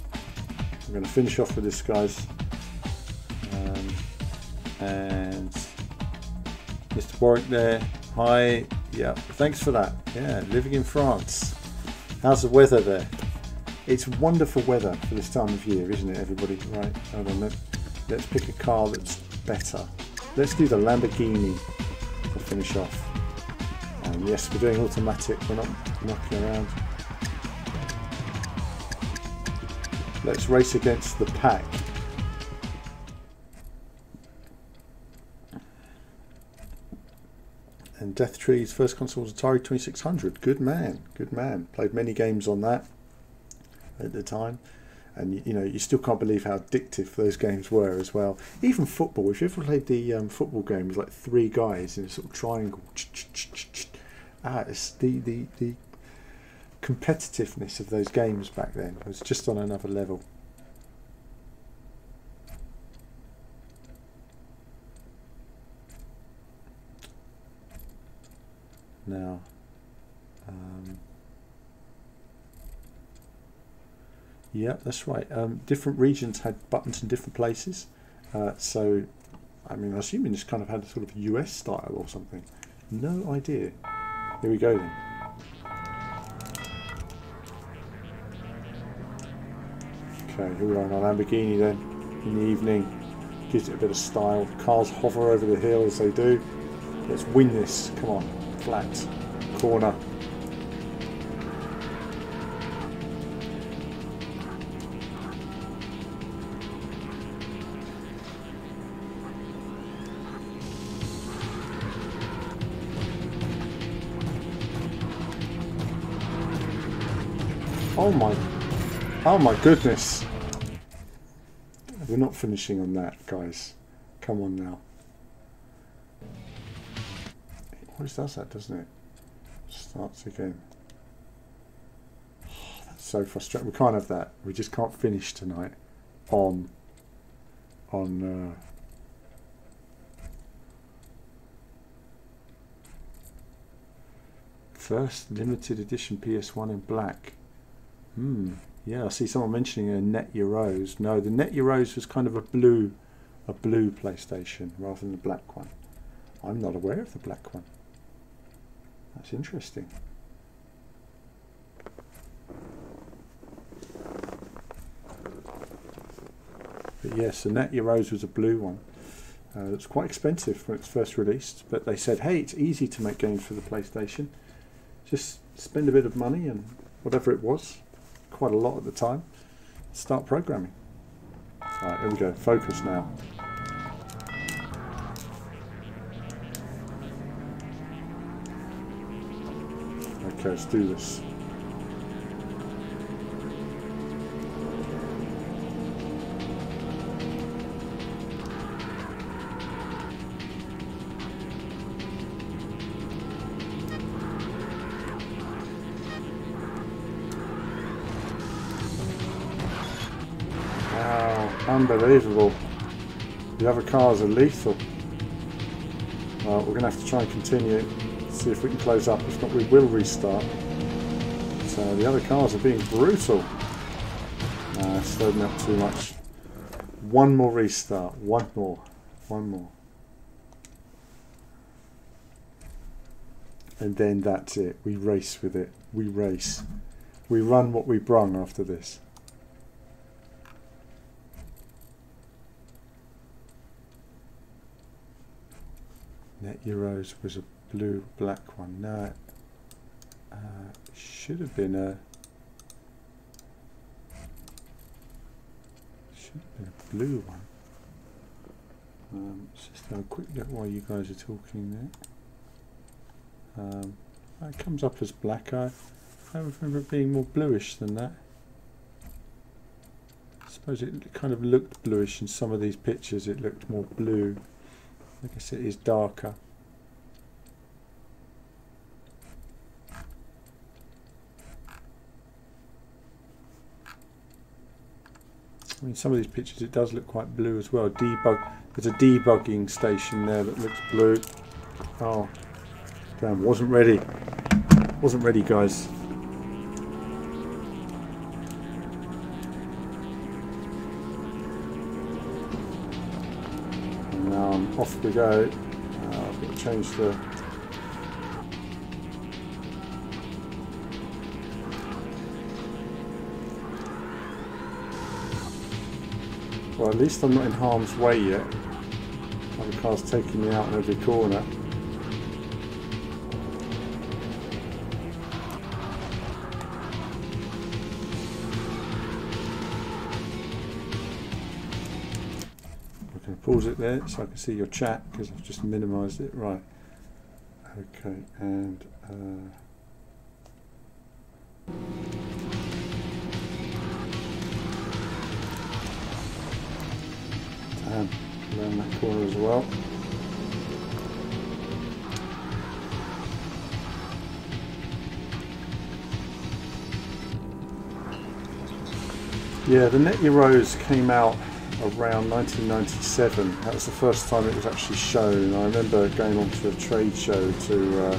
I'm going to finish off with this, guys, and Mr. Warwick there. Hi, yeah, thanks for that. Yeah, living in France. How's the weather there? It's wonderful weather for this time of year, isn't it, everybody? Right, hold on, let's pick a car that's better. Let's do the Lamborghini to finish off. And yes, we're doing automatic, we're not knocking around. Let's race against the pack. And Death Tree's first console was Atari 2600. Good man, good man. Played many games on that at the time, and you know, you still can't believe how addictive those games were as well. Even football, if you ever played the football game, it was like three guys in a sort of triangle. It's the competitiveness of those games back then was just on another level. Now, yeah, that's right. Different regions had buttons in different places. So, I mean, I'm assuming this kind of had a sort of US style or something. No idea. Here we go then. Okay, here we are in our Lamborghini then, in the evening. Gives it a bit of style. Cars hover over the hill as they do. Let's win this. Come on. Flat. Corner. Oh my goodness. We're not finishing on that, guys. Come on now. It always does that, doesn't it? Starts again. Oh, that's so frustrating. We can't have that. We just can't finish tonight on first limited edition PS1 in black. Yeah, I see someone mentioning a Net Euros. No, the Net Euros was kind of a blue PlayStation rather than the black one. I'm not aware of the black one. That's interesting. But yes, the Net Euros was a blue one. It was quite expensive when it was first released, but they said, hey, it's easy to make games for the PlayStation. Just spend a bit of money and whatever it was, quite a lot at the time, start programming. Alright, here we go. Focus now. Okay, let's do this. Unbelievable. The other cars are lethal. Well, we're going to have to try and continue, see if we can close up. If not, we will restart. So the other cars are being brutal. Slowed me up too much. One more restart. One more. And then that's it. We race with it. We race. We run what we brung after this. Net Euros was a blue-black one. No, it should have been a blue one. Let's just have a quick look while you guys are talking there. It comes up as black. I remember it being more bluish than that. I suppose it kind of looked bluish in some of these pictures. It looked more blue. I guess it is darker. I mean, some of these pictures it does look quite blue as well. There's a debugging station there that looks blue. Oh, damn! Wasn't ready. Wasn't ready, guys. And now off we go. I've got to change the. Well, at least I'm not in harm's way yet. Other cars taking me out in every corner. I'm going to pause it there so I can see your chat because I've just minimised it. Right. Okay, and around that corner as well. Yeah, the Net Your Rose came out around 1997. That was the first time it was actually shown. I remember going on to a trade show to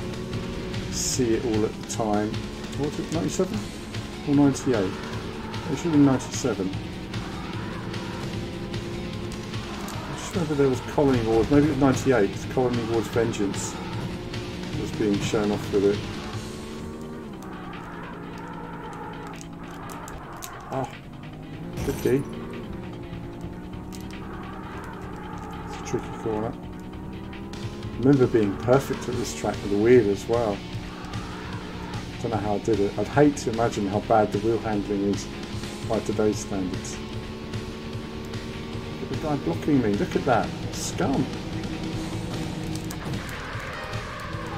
see it all at the time. What was it, 97 or 98? It should have been 97. I remember there was Colony Wars, maybe it was 98, Colony Wars Vengeance was being shown off with it. Ah, tricky. It's a tricky corner. I remember being perfect at this track with the wheel as well. Don't know how I did it. I'd hate to imagine how bad the wheel handling is by today's standards. The guy blocking me, look at that, scum.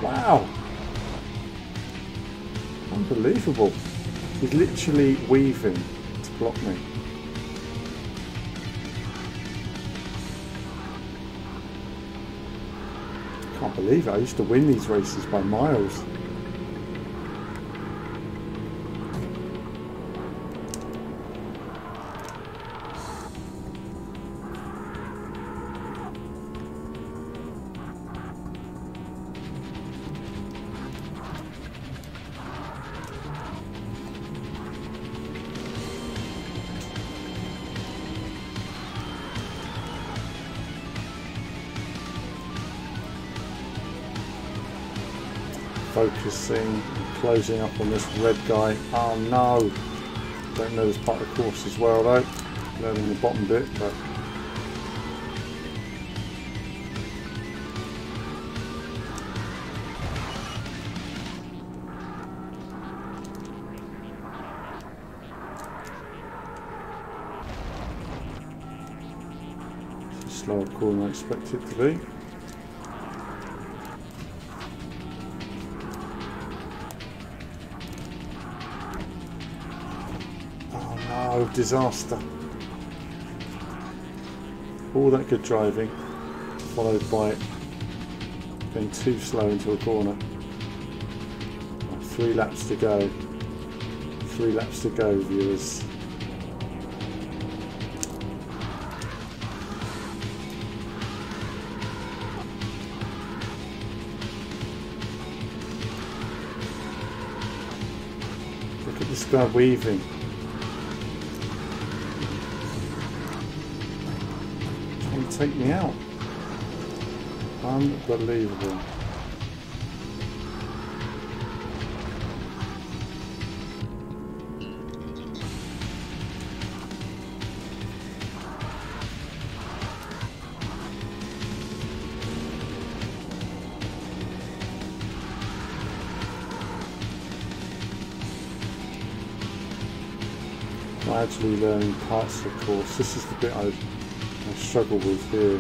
Wow, unbelievable. He's literally weaving to block me. Can't believe it, I used to win these races by miles. Focusing and closing up on this red guy. Oh no! Don't know this part of the course as well though. Learning the bottom bit, but it's a slower corner than I expect it to be. Oh, disaster. All that good driving, followed by being too slow into a corner. 3 laps to go. 3 laps to go, viewers. Look at this guy weaving. Take me out. Unbelievable. Gradually learning parts of the course. This is the bit I struggle with here.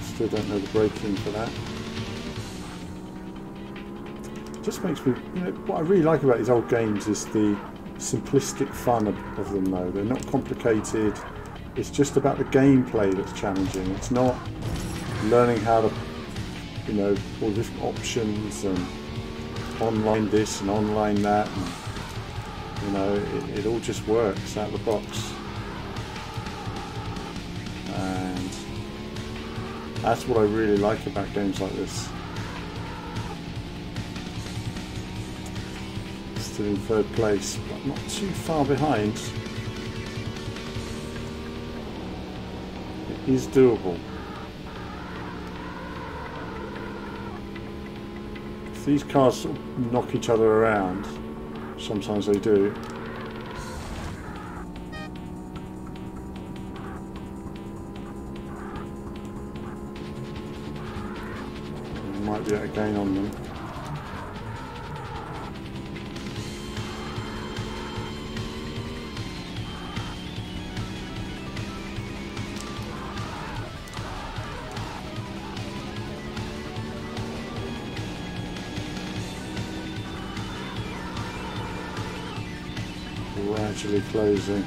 Still don't know the braking for that. Just makes me, you know, what I really like about these old games is the simplistic fun of them though. They're not complicated. It's just about the gameplay that's challenging. It's not learning how to, you know, all different options and online this and online that. And, You know, it all just works out of the box. And that's what I really like about games like this. Still in third place, but not too far behind. It is doable. If these cars sort of knock each other around, sometimes they do. You might be able to gain on them. Gradually closing.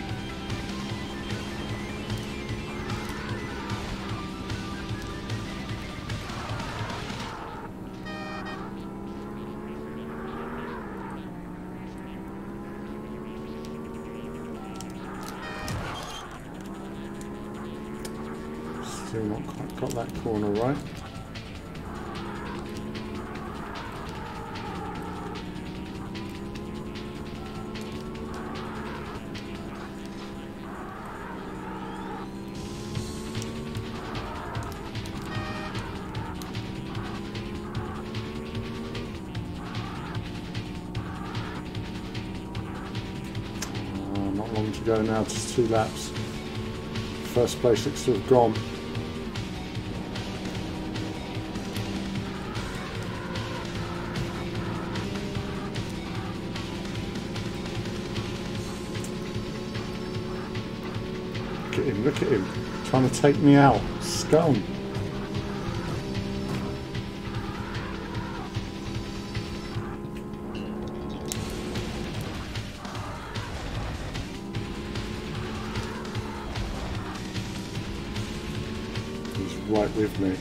Still not quite got that corner right. Not long to go now, just 2 laps. First place looks to have gone. Look at him, trying to take me out. Scum. He's right with me.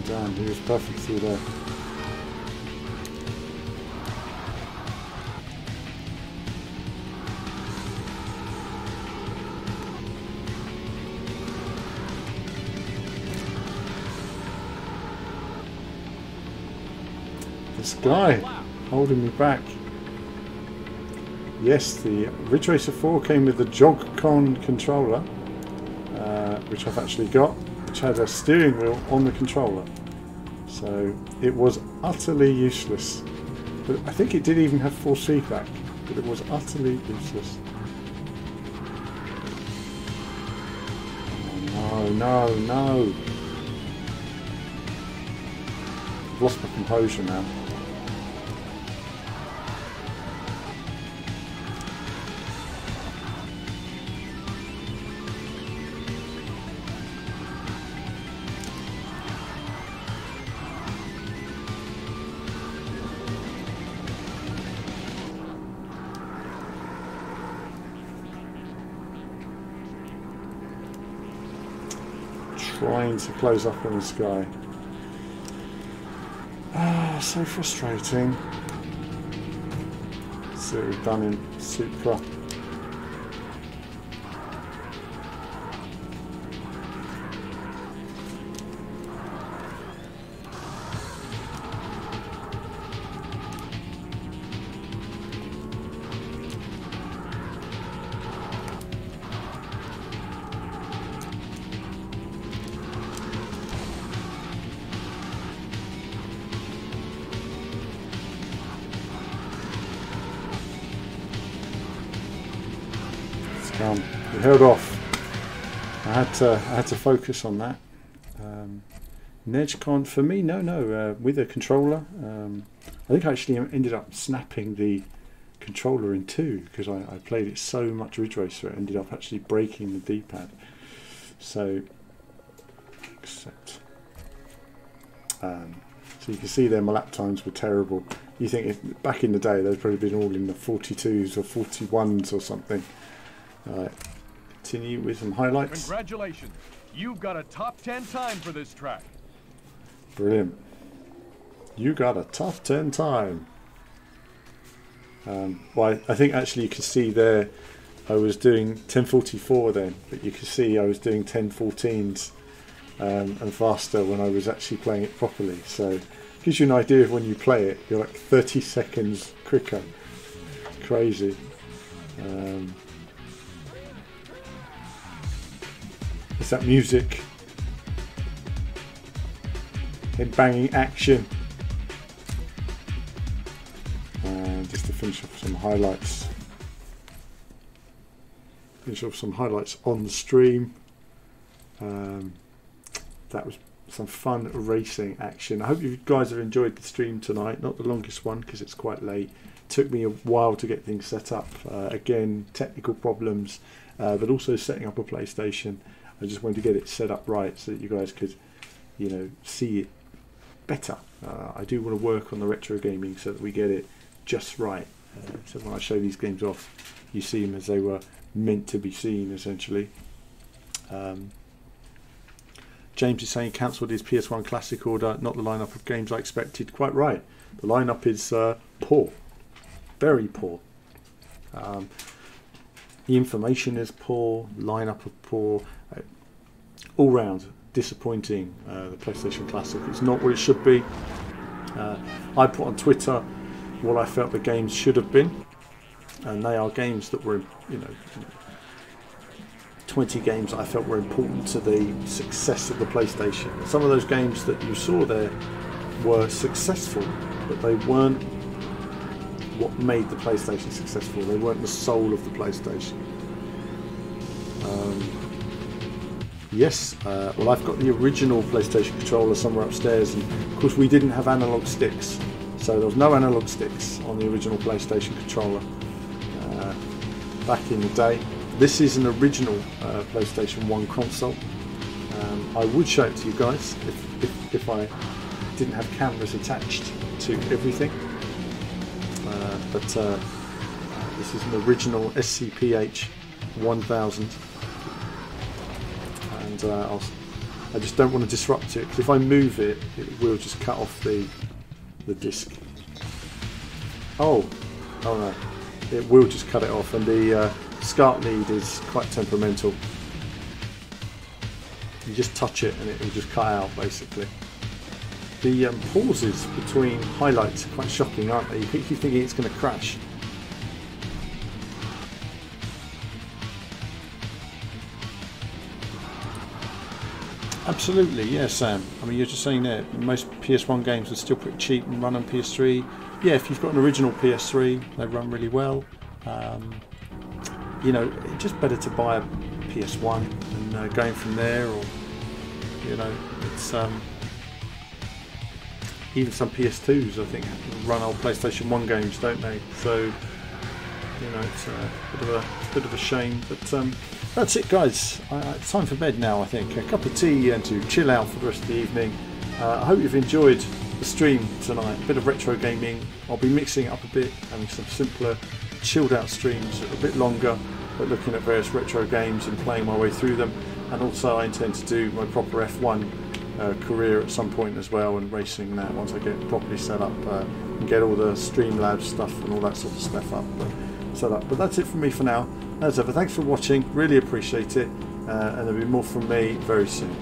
Damn, he was perfect through there. This guy holding me back. Yes, the Ridge Racer 4 came with the Jog-Con controller, which I've actually got, which had a steering wheel on the controller. So it was utterly useless. But I think it did even have force feedback, but it was utterly useless. Oh, no, no. I've lost my composure now. Trying to close up on this guy. Ah, so frustrating. Let's see what we've done in Supra. We held off. I had to focus on that. NedgeCon for me, no, with a controller. I think I actually ended up snapping the controller in two because I played it so much Ridge Racer, it ended up actually breaking the D-pad. So, accept. So you can see there my lap times were terrible. You think if back in the day they'd probably been all in the 42s or 41s or something. Continue with some highlights. Congratulations, you've got a top 10 time for this track. Brilliant. You got a top 10 time. Well, I think actually you can see there I was doing 1044 then, but you can see I was doing 1014s and faster when I was actually playing it properly. So it gives you an idea of when you play it, you're like 30 seconds quicker. Crazy. It's that music. Head banging action. And just to finish off some highlights. Finish off some highlights on the stream. That was some fun racing action. I hope you guys have enjoyed the stream tonight. Not the longest one because it's quite late. It took me a while to get things set up. Again, technical problems, but also setting up a PlayStation. I just wanted to get it set up right so that you guys could, you know, see it better. I do want to work on the retro gaming so that we get it just right. So when I show these games off, you see them as they were meant to be seen, essentially. James is saying cancelled his PS1 Classic order, not the lineup of games I expected. Quite right. The lineup is poor, very poor. The information is poor, lineup of poor, all round disappointing. The PlayStation Classic is not what it should be. I put on Twitter what I felt the games should have been, and they are games that were, you know, 20 games that I felt were important to the success of the PlayStation. Some of those games that you saw there were successful, but they weren't what made the PlayStation successful. They weren't the soul of the PlayStation. Yes, well, I've got the original PlayStation controller somewhere upstairs, and of course we didn't have analog sticks, so there was no analog sticks on the original PlayStation controller back in the day. This is an original PlayStation 1 console. I would show it to you guys if I didn't have cameras attached to everything. But this is an original SCPH 1000. And I just don't want to disrupt it, because if I move it, it will just cut off the disc. Oh no, it will just cut it off, and the SCART lead is quite temperamental. You just touch it and it will just cut out, basically. The pauses between highlights are quite shocking, aren't they? You keep thinking it's going to crash. Absolutely, yeah, Sam. I mean, you're just saying that most PS1 games are still pretty cheap and run on PS3. Yeah, if you've got an original PS3, they run really well. You know, it's just better to buy a PS1 and going from there, or, you know, it's even some PS2s I think run old PlayStation 1 games, don't they? So, you know, it's a bit of a shame, but that's it, guys. It's time for bed now, I think. A cup of tea and to chill out for the rest of the evening. I hope you've enjoyed the stream tonight. A bit of retro gaming. I'll be mixing it up a bit, having some simpler, chilled out streams, a bit longer, but looking at various retro games and playing my way through them. And also I intend to do my proper F1 career at some point as well, and racing that once I get properly set up and get all the Streamlabs stuff and all that sort of stuff up set up. But that's it from me for now. As ever, thanks for watching, really appreciate it, and there'll be more from me very soon.